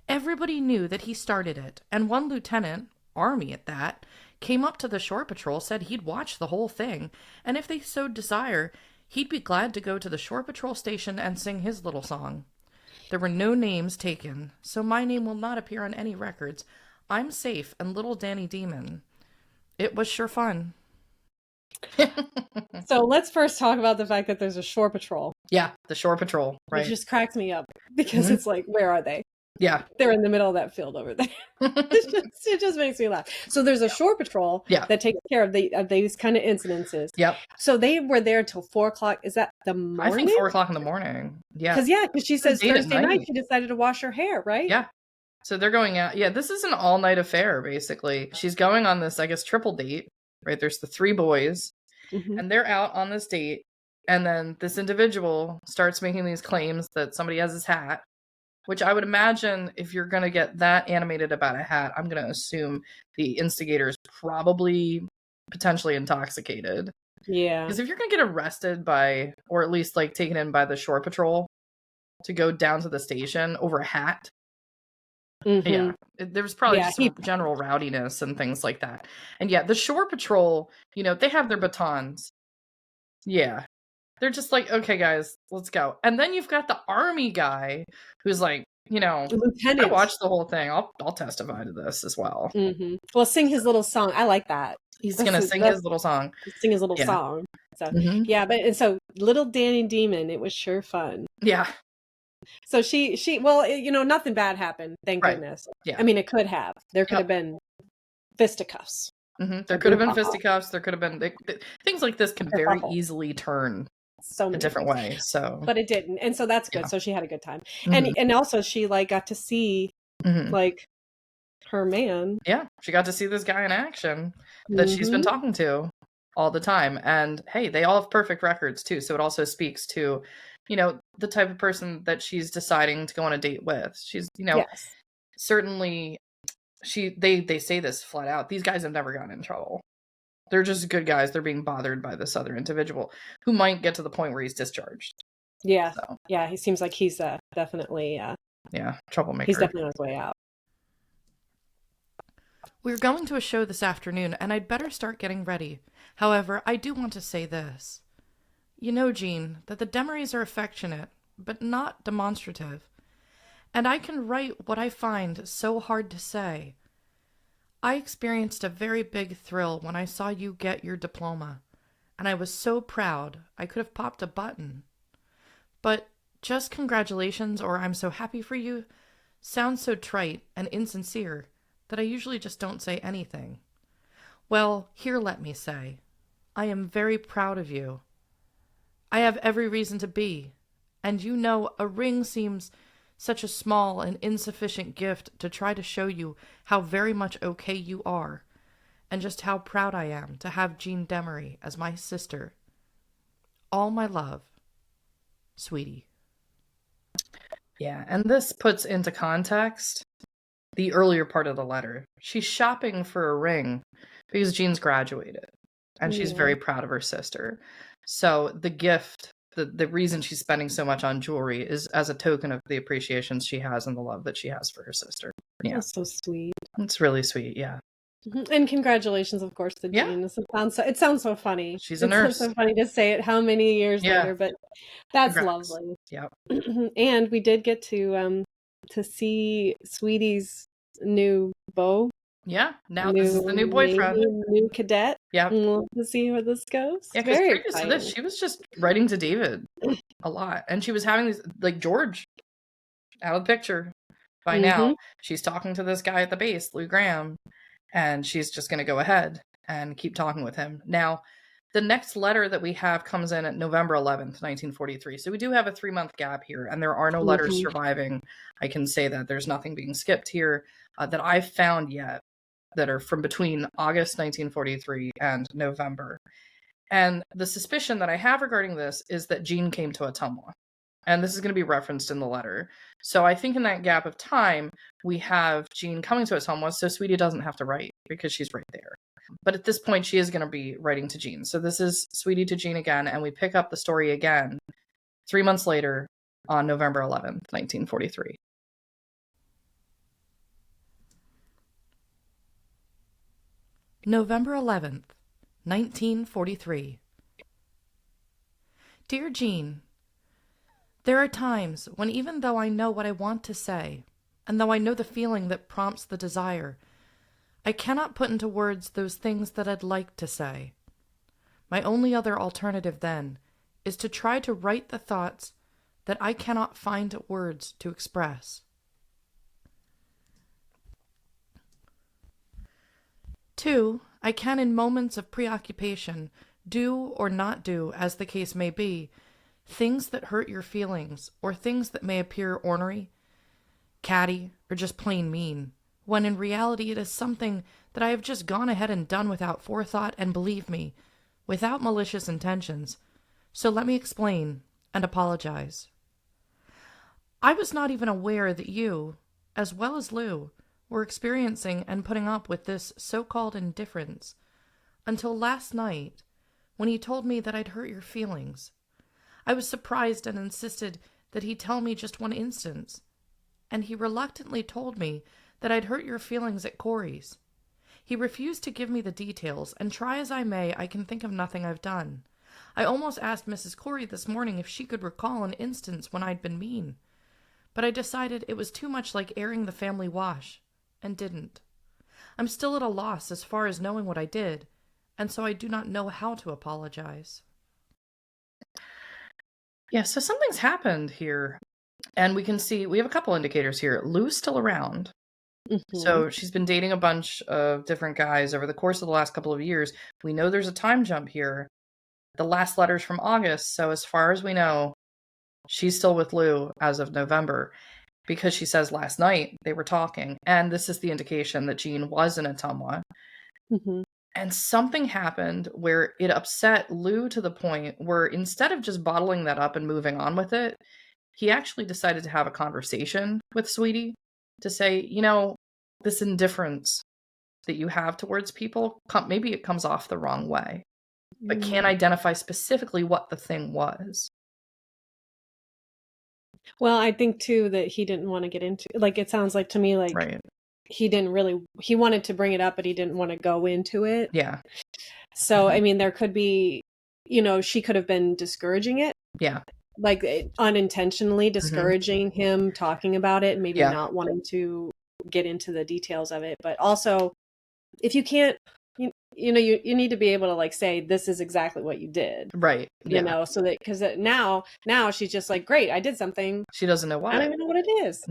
Everybody knew that he started it, and one lieutenant, Army at that, came up to the shore patrol, said he'd watch the whole thing, and if they so desire, he'd be glad to go to the shore patrol station and sing his little song. There were no names taken, so my name will not appear on any records. I'm safe and little Danny Demon. It was sure fun. So let's first talk about the fact that there's a shore patrol. Yeah, the shore patrol, right? Which just cracks me up because it's like, where are they? Yeah. They're in the middle of that field over there. It just makes me laugh. So there's a shore patrol that takes care of these kind of incidences. Yep. So they were there till 4 o'clock. Is that the morning? I think 4 o'clock in the morning. Yeah. Because she says Thursday night she decided to wash her hair, right? Yeah. So they're going out. Yeah, this is an all-night affair, basically. She's going on this, I guess, triple date, right? There's the 3 boys, and they're out on this date. And then this individual starts making these claims that somebody has his hat, which I would imagine if you're going to get that animated about a hat, I'm going to assume the instigator is probably potentially intoxicated. Yeah. Because if you're going to get arrested by, or at least like taken in by the shore patrol to go down to the station over a hat, yeah, there was probably just some general rowdiness and things like that. And yeah, the shore patrol, they have their batons. Yeah. They're just like, okay, guys, let's go. And then you've got the Army guy who's like, Lieutenant. I watched the whole thing. I'll testify to this as well. Well, sing his little song. I like that. He's going to sing his little song. Sing his little song. So, so little Danny Demon, it was sure fun. Yeah. So she well, nothing bad happened. Thank goodness. Yeah. I mean, it could have. There could have been fisticuffs. There could have been fisticuffs. There could have been things like this can very easily turn so a different way. So, but it didn't, and so that's good. Yeah. So she had a good time, Mm-hmm. and also she like got to see like her man. Yeah, she got to see this guy in action that she's been talking to all the time, and hey, they all have perfect records too. So it also speaks to, you know, the type of person that she's deciding to go on a date with. She's, you know, yes. Certainly. They say this flat out. These guys have never gotten in trouble. They're just good guys. They're being bothered by this other individual who might get to the point where he's discharged. Yeah. So. Yeah. He seems like he's definitely troublemaker. He's definitely on his way out. We're going to a show this afternoon, and I'd better start getting ready. However, I do want to say this. You know, Jeanne, that the Demarees are affectionate, but not demonstrative. And I can write what I find so hard to say. I experienced a very big thrill when I saw you get your diploma, and I was so proud I could have popped a button. But just congratulations or I'm so happy for you sounds so trite and insincere that I usually just don't say anything. Well, here let me say, I am very proud of you. I have every reason to be, and you know a ring seems such a small and insufficient gift to try to show you how very much okay you are, and just how proud I am to have Jeanne Demaree as my sister. All my love, Sweetie. Yeah, and this puts into context the earlier part of the letter. She's shopping for a ring because Jeanne's graduated, and she's very proud of her sister. So the gift, the reason she's spending so much on jewelry is as a token of the appreciation she has and the love that she has for her sister. Yeah. That's so sweet. It's really sweet, yeah. And congratulations, of course, to Jeanne. It sounds so funny. She's a nurse. It's so funny to say it how many years later, but that's lovely. Yeah. And we did get to see Sweetie's new beau. Yeah, now this is the new boyfriend. New cadet. Yeah. We'll see where this goes. Yeah, because previous to this, she was just writing to David a lot. And she was having these, like George, out of the picture by now. She's talking to this guy at the base, Lew Graham, and she's just going to go ahead and keep talking with him. Now, the next letter that we have comes in at November 11th, 1943. So we do have a 3-month gap here, and there are no letters surviving. I can say that there's nothing being skipped here that I've found yet that are from between August 1943 and November. And the suspicion that I have regarding this is that Jeanne came to Ottumwa. And this is going to be referenced in the letter. So I think in that gap of time, we have Jeanne coming to Ottumwa, so Sweetie doesn't have to write because she's right there. But at this point, she is going to be writing to Jeanne. So this is Sweetie to Jeanne again, and we pick up the story again 3 months later on November 11th, 1943. November 11th, 1943. Dear Jeanne, there are times when even though I know what I want to say, and though I know the feeling that prompts the desire, I cannot put into words those things that I'd like to say. My only other alternative, then, is to try to write the thoughts that I cannot find words to express. 2, I can in moments of preoccupation do or not do, as the case may be, things that hurt your feelings or things that may appear ornery, catty, or just plain mean, when in reality it is something that I have just gone ahead and done without forethought and, believe me, without malicious intentions. So let me explain and apologize. I was not even aware that you, as well as Lew, were experiencing and putting up with this so-called indifference until last night when he told me that I'd hurt your feelings. I was surprised and insisted that he tell me just one instance, and he reluctantly told me that I'd hurt your feelings at Corey's. He refused to give me the details, and try as I may, I can think of nothing I've done. I almost asked Mrs. Corey this morning if she could recall an instance when I'd been mean, but I decided it was too much like airing the family wash, and didn't. I'm still at a loss as far as knowing what I did, and so I do not know how to apologize. Yeah, so something's happened here. And we can see, we have a couple indicators here. Lew's still around. So she's been dating a bunch of different guys over the course of the last couple of years. We know there's a time jump here. The last letter's from August, so as far as we know, she's still with Lew as of November, because she says last night they were talking, and this is the indication that Jeanne was in Ottumwa. And something happened where it upset Lew to the point where instead of just bottling that up and moving on with it, he actually decided to have a conversation with Sweetie to say, you know, this indifference that you have towards people, maybe it comes off the wrong way, but can't identify specifically what the thing was. Well, I think too that he didn't want to get into, like, it sounds like to me like he didn't really, he wanted to bring it up, but he didn't want to go into it. Yeah. So, I mean, there could be, you know, she could have been discouraging it. Yeah. Like unintentionally discouraging him talking about it and maybe not wanting to get into the details of it. But also, if you can't, you know, you need to be able to like say, this is exactly what you did. Right. You know, so that, because now she's just like, great, I did something. She doesn't know why. I don't even know what it is.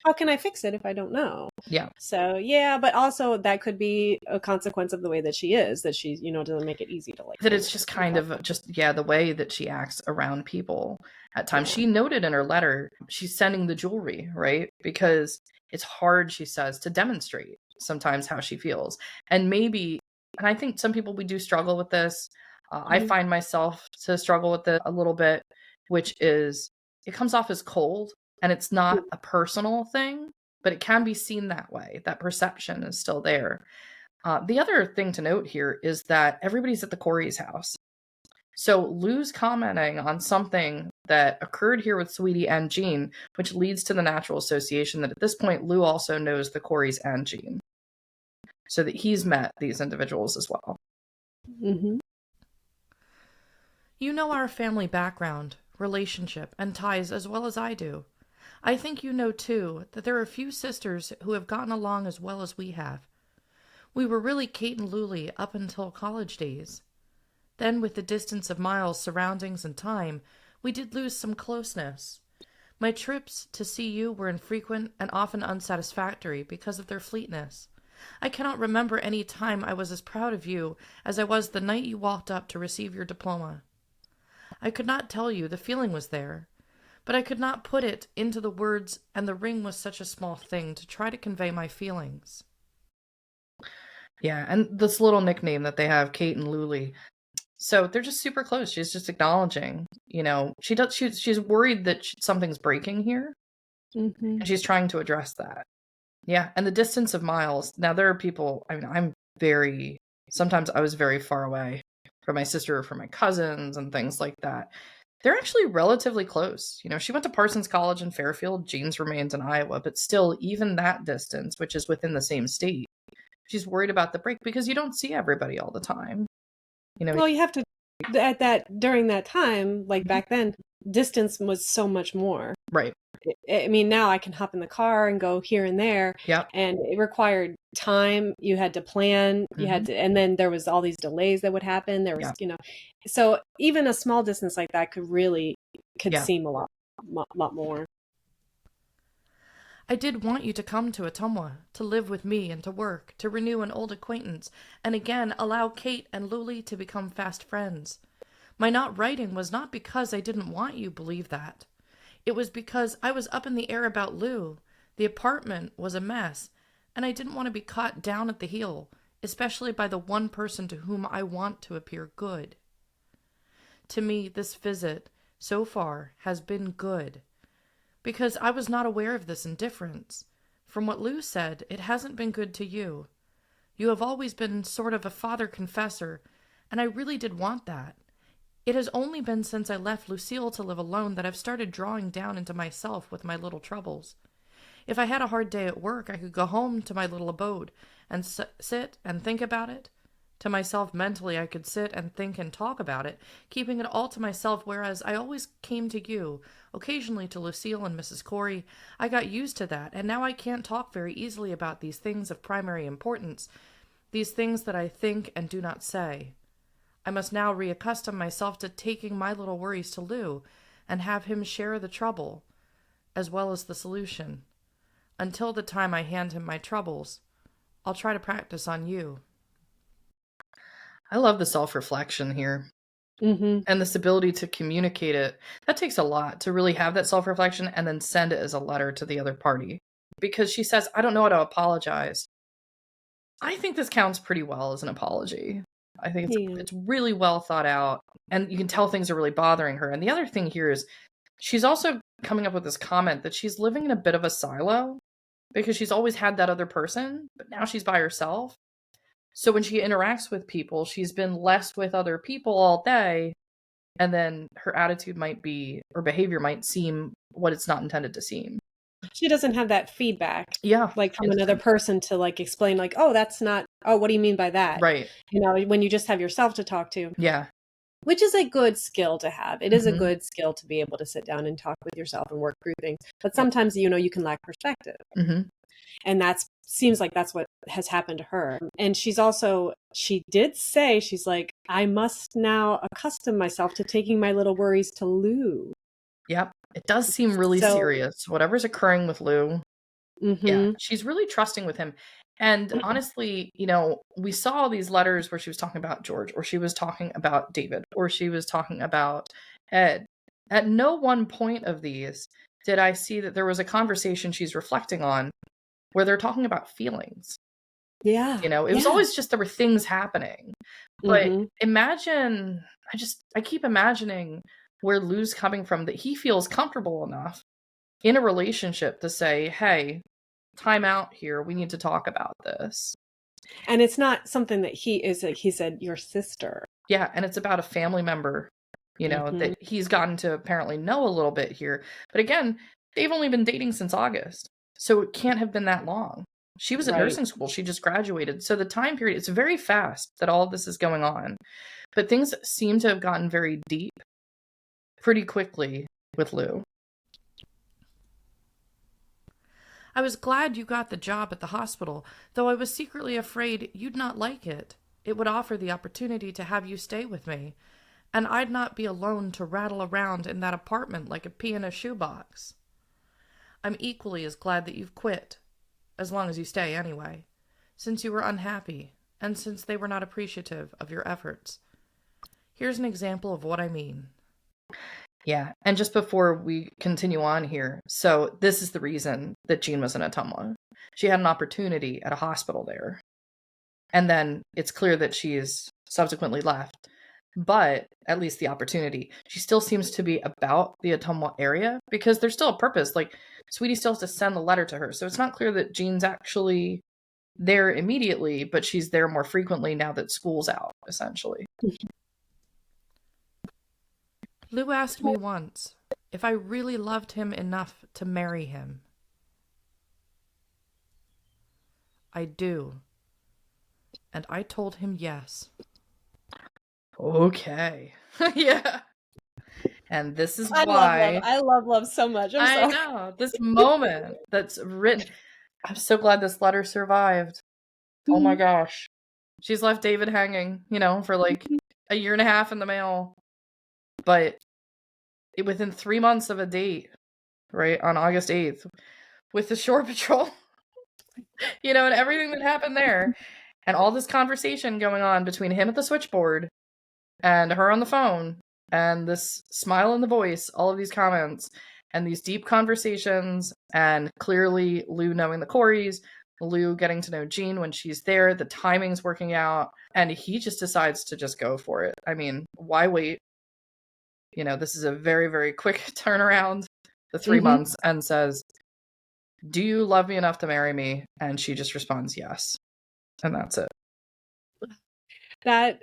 How can I fix it if I don't know? Yeah. So, yeah, but also that could be a consequence of the way that she is, that she, you know, doesn't make it easy to like. That it's just kind of just, the way that she acts around people at times. She noted in her letter, she's sending the jewelry, right? Because it's hard, she says, to demonstrate sometimes how she feels. And maybe, and I think some people, we do struggle with this. I find myself to struggle with it a little bit, which is it comes off as cold. And it's not a personal thing, but it can be seen that way. That perception is still there. The other thing to note here is that everybody's at the Corey's house. So Lew's commenting on something that occurred here with Sweetie and Jeanne, which leads to the natural association that at this point, Lew also knows the Coreys and Jeanne. So that he's met these individuals as well. You know our family background, relationship, and ties as well as I do. I think you know, too, that there are a few sisters who have gotten along as well as we have. We were really Kate and Lulie up until college days. Then, with the distance of miles, surroundings, and time, we did lose some closeness. My trips to see you were infrequent and often unsatisfactory because of their fleetness. I cannot remember any time I was as proud of you as I was the night you walked up to receive your diploma. I could not tell you the feeling was there, but I could not put it into the words, and the ring was such a small thing to try to convey my feelings. Yeah, and this little nickname that they have, Kate and Lulie. So they're just super close. She's just acknowledging, you know, she's worried that something's breaking here, and she's trying to address that. Yeah, and the distance of miles. Now, there are people, I mean, sometimes I was very far away from my sister or from my cousins and things like that. They're actually relatively close. You know, she went to Parsons College in Fairfield. Jean's remains in Iowa, but still, even that distance, which is within the same state, she's worried about the break because you don't see everybody all the time. You know, well, you have to during that time, like back then, distance was so much more. Right. I mean, now I can hop in the car and go here and there. Yeah. And it required time. You had to plan. You had to, and then there was all these delays that would happen. There was, you know, so even a small distance like that could seem a lot more. I did want you to come to Ottumwa, to live with me and to work, to renew an old acquaintance, and again allow Kate and Lulie to become fast friends. My not writing was not because I didn't want you, believe that. It was because I was up in the air about Lew. The apartment was a mess, and I didn't want to be caught down at the heel, especially by the one person to whom I want to appear good. To me, this visit, so far, has been good, because I was not aware of this indifference. From what Lew said, it hasn't been good to you. You have always been sort of a father confessor, and I really did want that. It has only been since I left Lucille to live alone that I've started drawing down into myself with my little troubles. If I had a hard day at work, I could go home to my little abode and sit and think about it. To myself mentally, I could sit and think and talk about it, keeping it all to myself, whereas I always came to you, occasionally to Lucille and Mrs. Corey. I got used to that, and now I can't talk very easily about these things of primary importance, these things that I think and do not say. I must now reaccustom myself to taking my little worries to Lew, and have him share the trouble, as well as the solution. Until the time I hand him my troubles, I'll try to practice on you. I love the self-reflection here. Mm-hmm. And this ability to communicate it. That takes a lot to really have that self-reflection and then send it as a letter to the other party. Because she says, I don't know how to apologize. I think this counts pretty well as an apology. I think it's really well thought out. And you can tell things are really bothering her. And the other thing here is she's also coming up with this comment that she's living in a bit of a silo because she's always had that other person, but now she's by herself. So when she interacts with people, she's been less with other people all day. And then her attitude might be, or behavior might seem what it's not intended to seem. She doesn't have that feedback. Yeah. Like from another person to like explain like, oh, that's not, oh, what do you mean by that? Right. You know, when you just have yourself to talk to. Yeah. Which is a good skill to have. It is a good skill to be able to sit down and talk with yourself and work through things. But sometimes, you know, you can lack perspective. And that seems like that's what has happened to her. And she did say, she's like, I must now accustom myself to taking my little worries to Lew. Yep. It does seem really serious. Whatever's occurring with Lew. Yeah. She's really trusting with him. And honestly, you know, we saw all these letters where she was talking about George, or she was talking about David, or she was talking about Ed. At no one point of these did I see that there was a conversation she's reflecting on where they're talking about feelings. Yeah. You know, it was always just there were things happening. But imagine, I keep imagining where Lew's coming from, that he feels comfortable enough in a relationship to say, hey, time out here. We need to talk about this. And it's not something that he said, your sister. Yeah. And it's about a family member, you know, that he's gotten to apparently know a little bit here. But again, they've only been dating since August. So it can't have been that long. She was at nursing school. She just graduated. So the time period, it's very fast that all of this is going on. But things seem to have gotten very deep pretty quickly with Lew. I was glad you got the job at the hospital, though I was secretly afraid you'd not like it. It would offer the opportunity to have you stay with me, and I'd not be alone to rattle around in that apartment like a pea in a shoebox. I'm equally as glad that you've quit, as long as you stay anyway, since you were unhappy, and since they were not appreciative of your efforts. Here's an example of what I mean. Yeah, and just before we continue on here, so this is the reason that Jeanne was in Ottumwa. She had an opportunity at a hospital there. And then it's clear that she's subsequently left. But at least the opportunity. She still seems to be about the Ottumwa area because there's still a purpose. Like, Sweetie still has to send the letter to her. So it's not clear that Jeanne's actually there immediately, but she's there more frequently now that school's out, essentially. Lew asked me once if I really loved him enough to marry him. I do. And I told him yes. Okay. Yeah. And this is why I love love so much. I know this moment that's written. I'm so glad this letter survived. Oh my gosh. She's left David hanging, you know, for like a year and a half in the mail. But within 3 months of a date, right, on August 8th, with the Shore Patrol, you know, and everything that happened there, and all this conversation going on between him at the switchboard and her on the phone, and this smile in the voice, all of these comments, and these deep conversations, and clearly Lew knowing the Coreys, Lew getting to know Jeanne when she's there, the timing's working out, and he just decides to just go for it. I mean, why wait? You know, this is a very, very quick turnaround, the 3 months, and says, do you love me enough to marry me? And she just responds, yes. And that's it. That,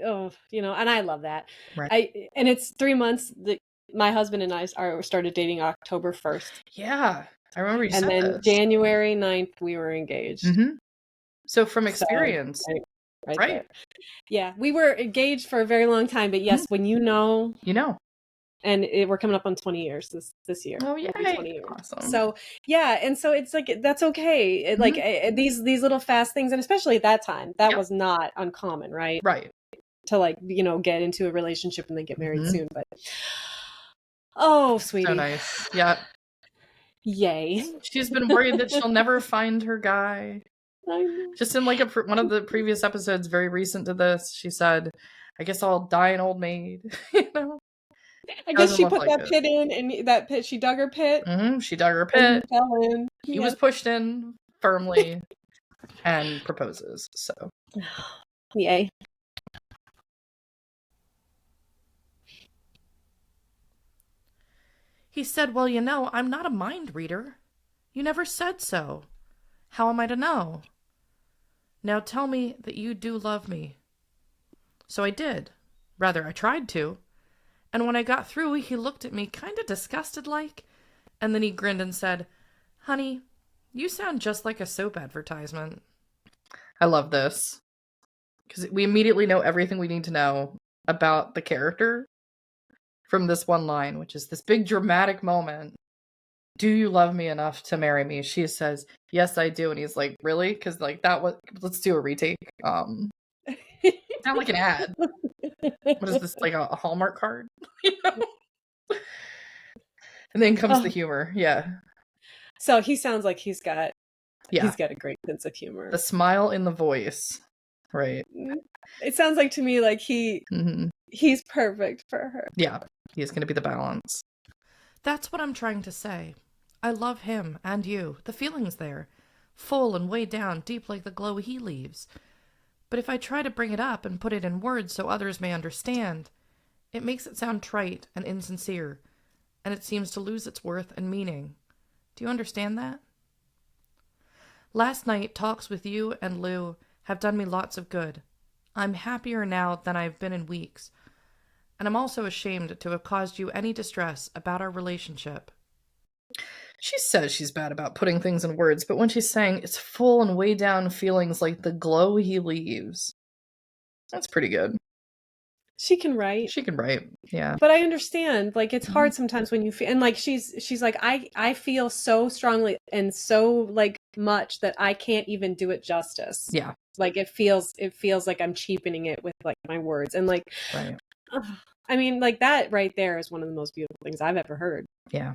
you know, and I love that. Right. And it's 3 months that my husband and I started dating October 1st. Yeah. I remember you said this. And then January 9th, we were engaged. So from experience. Right. There. Yeah. We were engaged for a very long time, but yes, when you know. You know. And we're coming up on 20 years this year. Oh, yeah. 20 years. Awesome. So, yeah. And so it's like, that's okay. Like these little fast things. And especially at that time, that was not uncommon, right? Right. To like, you know, get into a relationship and then get married soon. But, oh, sweetie. So nice. Yeah. Yay. She's been worried that she'll never find her guy. Just in like one of the previous episodes, very recent to this, she said, "I guess I'll die an old maid." You know, I guess she put that pit in, and that pit, she dug her pit. She dug her pit. And fell in. He was pushed in firmly and proposes. So, yay. He said, "Well, you know, I'm not a mind reader. You never said so. How am I to know? Now tell me that you do love me." So I did. Rather, I tried to. And when I got through, he looked at me kind of disgusted-like, and then he grinned and said, "Honey, you sound just like a soap advertisement." I love this, because we immediately know everything we need to know about the character from this one line, which is this big dramatic moment. "Do you love me enough to marry me?" She says, "Yes, I do." And he's like, "Really?" Because like that was, let's do a retake. Sound like an ad. What is this, like a Hallmark card? You know? And then comes the humor. Yeah. So he sounds like he's got a great sense of humor. The smile in the voice. Right. It sounds like to me like he's perfect for her. Yeah. He's going to be the balance. That's what I'm trying to say. I love him and you. The feeling's there. Full and way down, deep like the glow he leaves. But if I try to bring it up and put it in words so others may understand, it makes it sound trite and insincere, and it seems to lose its worth and meaning. Do you understand that? Last night, talks with you and Lew have done me lots of good. I'm happier now than I've been in weeks, and I'm also ashamed to have caused you any distress about our relationship. She says she's bad about putting things in words, but when she's saying it's full and way down feelings like the glow he leaves, that's pretty good. She can write. Yeah. But I understand, like, it's hard sometimes when you feel, and like she's like, I feel so strongly and so like much that I can't even do it justice. Yeah. Like it feels like I'm cheapening it with like my words, and like, right. I mean, like that right there is one of the most beautiful things I've ever heard. Yeah.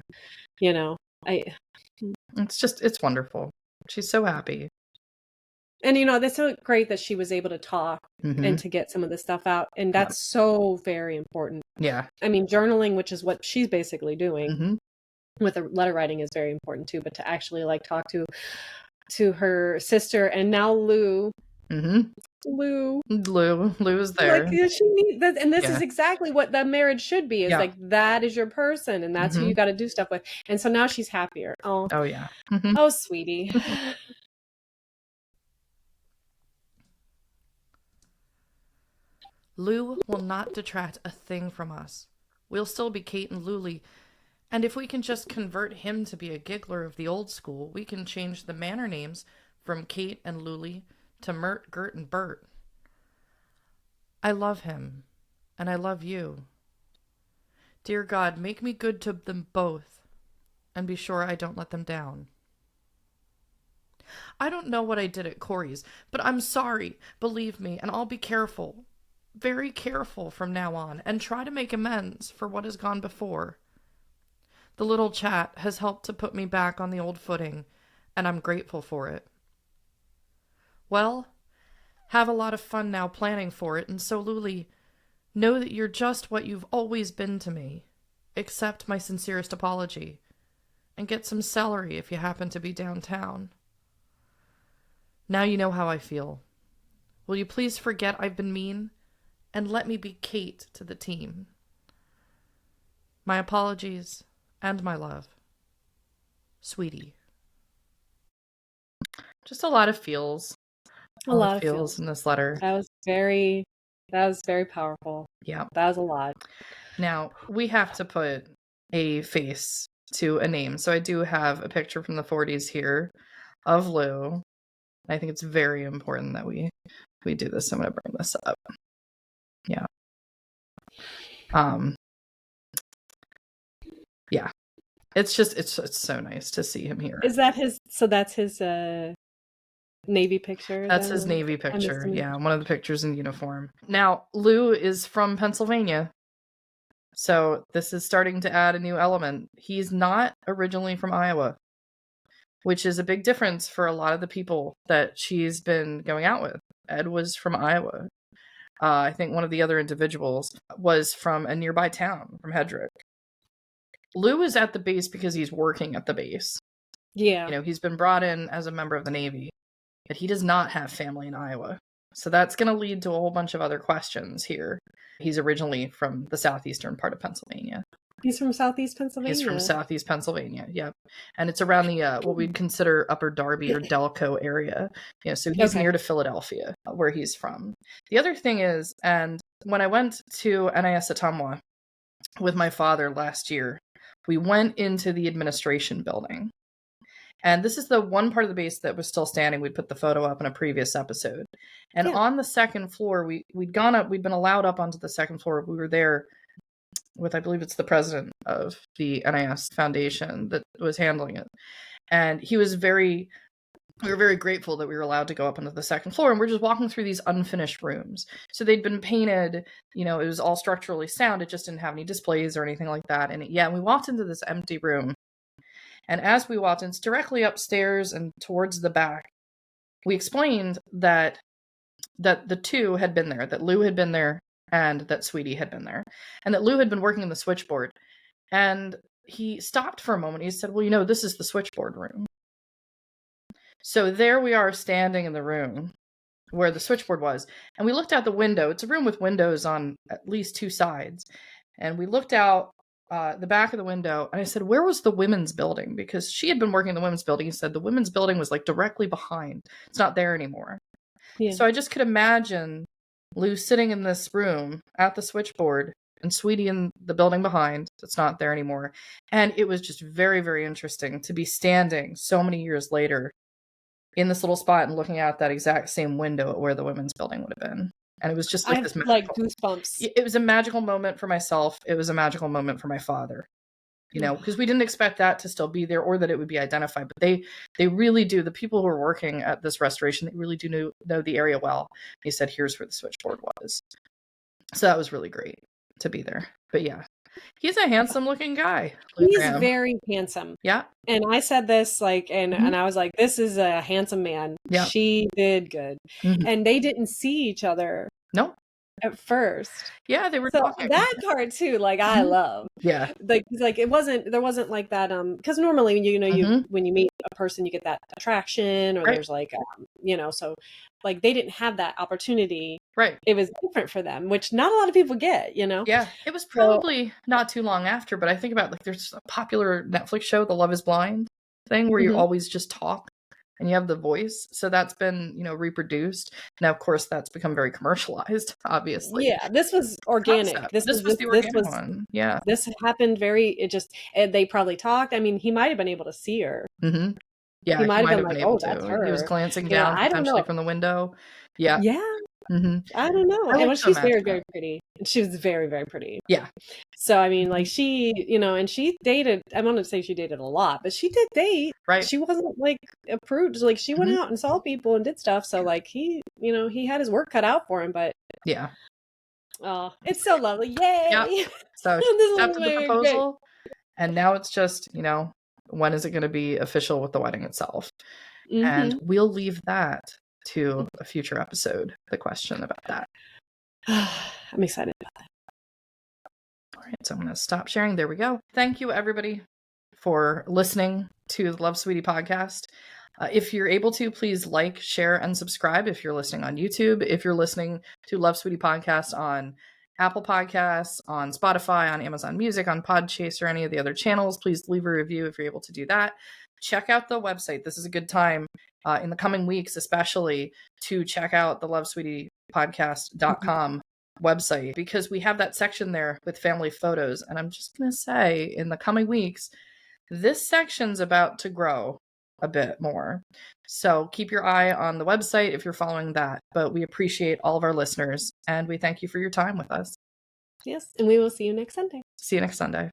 You know, it's wonderful. She's so happy. And, you know, that's so great that she was able to talk and to get some of this stuff out. And that's so very important. Yeah. I mean, journaling, which is what she's basically doing with the letter writing, is very important too. But to actually like talk to her sister and now Lew. Lew is there. Like, yeah, she needs that, and this is exactly what the marriage should be. Is like, that is your person, and that's who you got to do stuff with. And so now she's happier. Oh yeah. Oh, sweetie. Lew will not detract a thing from us. We'll still be Kate and Luli, and if we can just convert him to be a giggler of the old school, we can change the manor names from Kate and Luli to Mert, Gert, and Bert. I love him, and I love you. Dear God, make me good to them both, and be sure I don't let them down. I don't know what I did at Corey's, but I'm sorry, believe me, and I'll be careful. Very careful from now on, and try to make amends for what has gone before. The little chat has helped to put me back on the old footing, and I'm grateful for it. Well, have a lot of fun now planning for it, and so, Luli, know that you're just what you've always been to me. Accept my sincerest apology, and get some celery if you happen to be downtown. Now you know how I feel. Will you please forget I've been mean? And let me be Kate to the team. My apologies and my love. Sweetie. Just a lot of feels. A lot of feels in this letter. That was very powerful. Yeah. That was a lot. Now, we have to put a face to a name. So I do have a picture from the 40s here of Lew. I think it's very important that we do this. I'm going to bring this up. Yeah. Yeah. It's so nice to see him here. Is that his, so that's his Navy picture? That's his Navy picture. Yeah, one of the pictures in uniform. Now, Lew is from Pennsylvania. So this is starting to add a new element. He's not originally from Iowa, which is a big difference for a lot of the people that she's been going out with. Ed was from Iowa. I think one of the other individuals was from a nearby town, from Hedrick. Lew is at the base because he's working at the base. Yeah. He's been brought in as a member of the Navy, but he does not have family in Iowa. So that's going to lead to a whole bunch of other questions here. He's originally from the southeastern part of Pennsylvania. He's from Southeast Pennsylvania. He's from Southeast Pennsylvania, yep. And it's around the, what we'd consider Upper Darby or Delco area. So he's near to Philadelphia, where he's from. The other thing is, and when I went to NIS Ottumwa with my father last year, we went into the administration building. And this is the one part of the base that was still standing. We'd put the photo up in a previous episode. And on the second floor, we'd gone up, we'd been allowed up onto the second floor. We were there with, I believe it's the president of the NIS Foundation that was handling it. And we were very grateful that we were allowed to go up onto the second floor. And we're just walking through these unfinished rooms. So they'd been painted, it was all structurally sound. It just didn't have any displays or anything like that. And we walked into this empty room. And as we walked in, it's directly upstairs and towards the back, we explained that the two had been there, that Lew had been there and that Sweetie had been there, and that Lew had been working in the switchboard. And he stopped for a moment. He said, well, this is the switchboard room. So there we are standing in the room where the switchboard was. And we looked out the window. It's a room with windows on at least two sides. And we looked out the back of the window, and I said, where was the women's building? Because she had been working in the women's building. He said the women's building was like directly behind. It's not there anymore. Yeah. So I just could imagine Lew sitting in this room at the switchboard and Sweetie in the building behind. It's not there anymore. And it was just very, very interesting to be standing so many years later in this little spot and looking out that exact same window at where the women's building would have been. And it was just like this magical, like goosebumps. It was a magical moment for myself. It was a magical moment for my father, because we didn't expect that to still be there or that it would be identified. But they really do. The people who are working at this restoration, they really do know the area well. He said, here's where the switchboard was. So that was really great to be there. But yeah, he's a handsome looking guy. He's very handsome. Yeah. And I said this and I was like, this is a handsome man. Yeah. She did good. And they didn't see each other. No. At first. Yeah, they were talking. That part too, I love. Yeah. There wasn't like that, because normally when you meet a person, you get that attraction or there's so they didn't have that opportunity. Right. It was different for them, which not a lot of people get, Yeah. It was probably not too long after, but I think about there's a popular Netflix show, The Love is Blind thing, where you always just talk and you have the voice. So that's been, reproduced. Now, of course, that's become very commercialized, obviously. Yeah. This was organic. This was the organic one. Yeah. This happened they probably talked. I mean, he might have been able to see her. Mm-hmm. Yeah, he might have been like, oh, that's her. He was glancing down potentially from the window. Yeah. Yeah. Mm-hmm. I don't know. And she's very, very pretty. She was very, very pretty. Yeah. So, I mean, she, and she dated, I'm not going to say she dated a lot, but she did date. Right. She wasn't a prude. She went out and saw people and did stuff. So he, he had his work cut out for him, but. Yeah. Oh, it's so lovely. Yay. Yeah. So she accepted the proposal. And now it's just, when is it going to be official with the wedding itself? Mm-hmm. And we'll leave that to a future episode, the question about that. I'm excited about that. All right, so I'm going to stop sharing. There we go. Thank you, everybody, for listening to the Love Sweetie podcast. If you're able to, please like, share, and subscribe if you're listening on YouTube. If you're listening to Love Sweetie podcast on Apple Podcasts, on Spotify, on Amazon Music, on Podchaser, any of the other channels, please leave a review if you're able to do that. Check out the website. This is a good time in the coming weeks, especially to check out the lovesweetiepodcast.com website, because we have that section there with family photos. And I'm just going to say, in the coming weeks, this section's about to grow a bit more. So keep your eye on the website if you're following that. But we appreciate all of our listeners, and we thank you for your time with us. Yes, and we will see you next Sunday. See you next Sunday.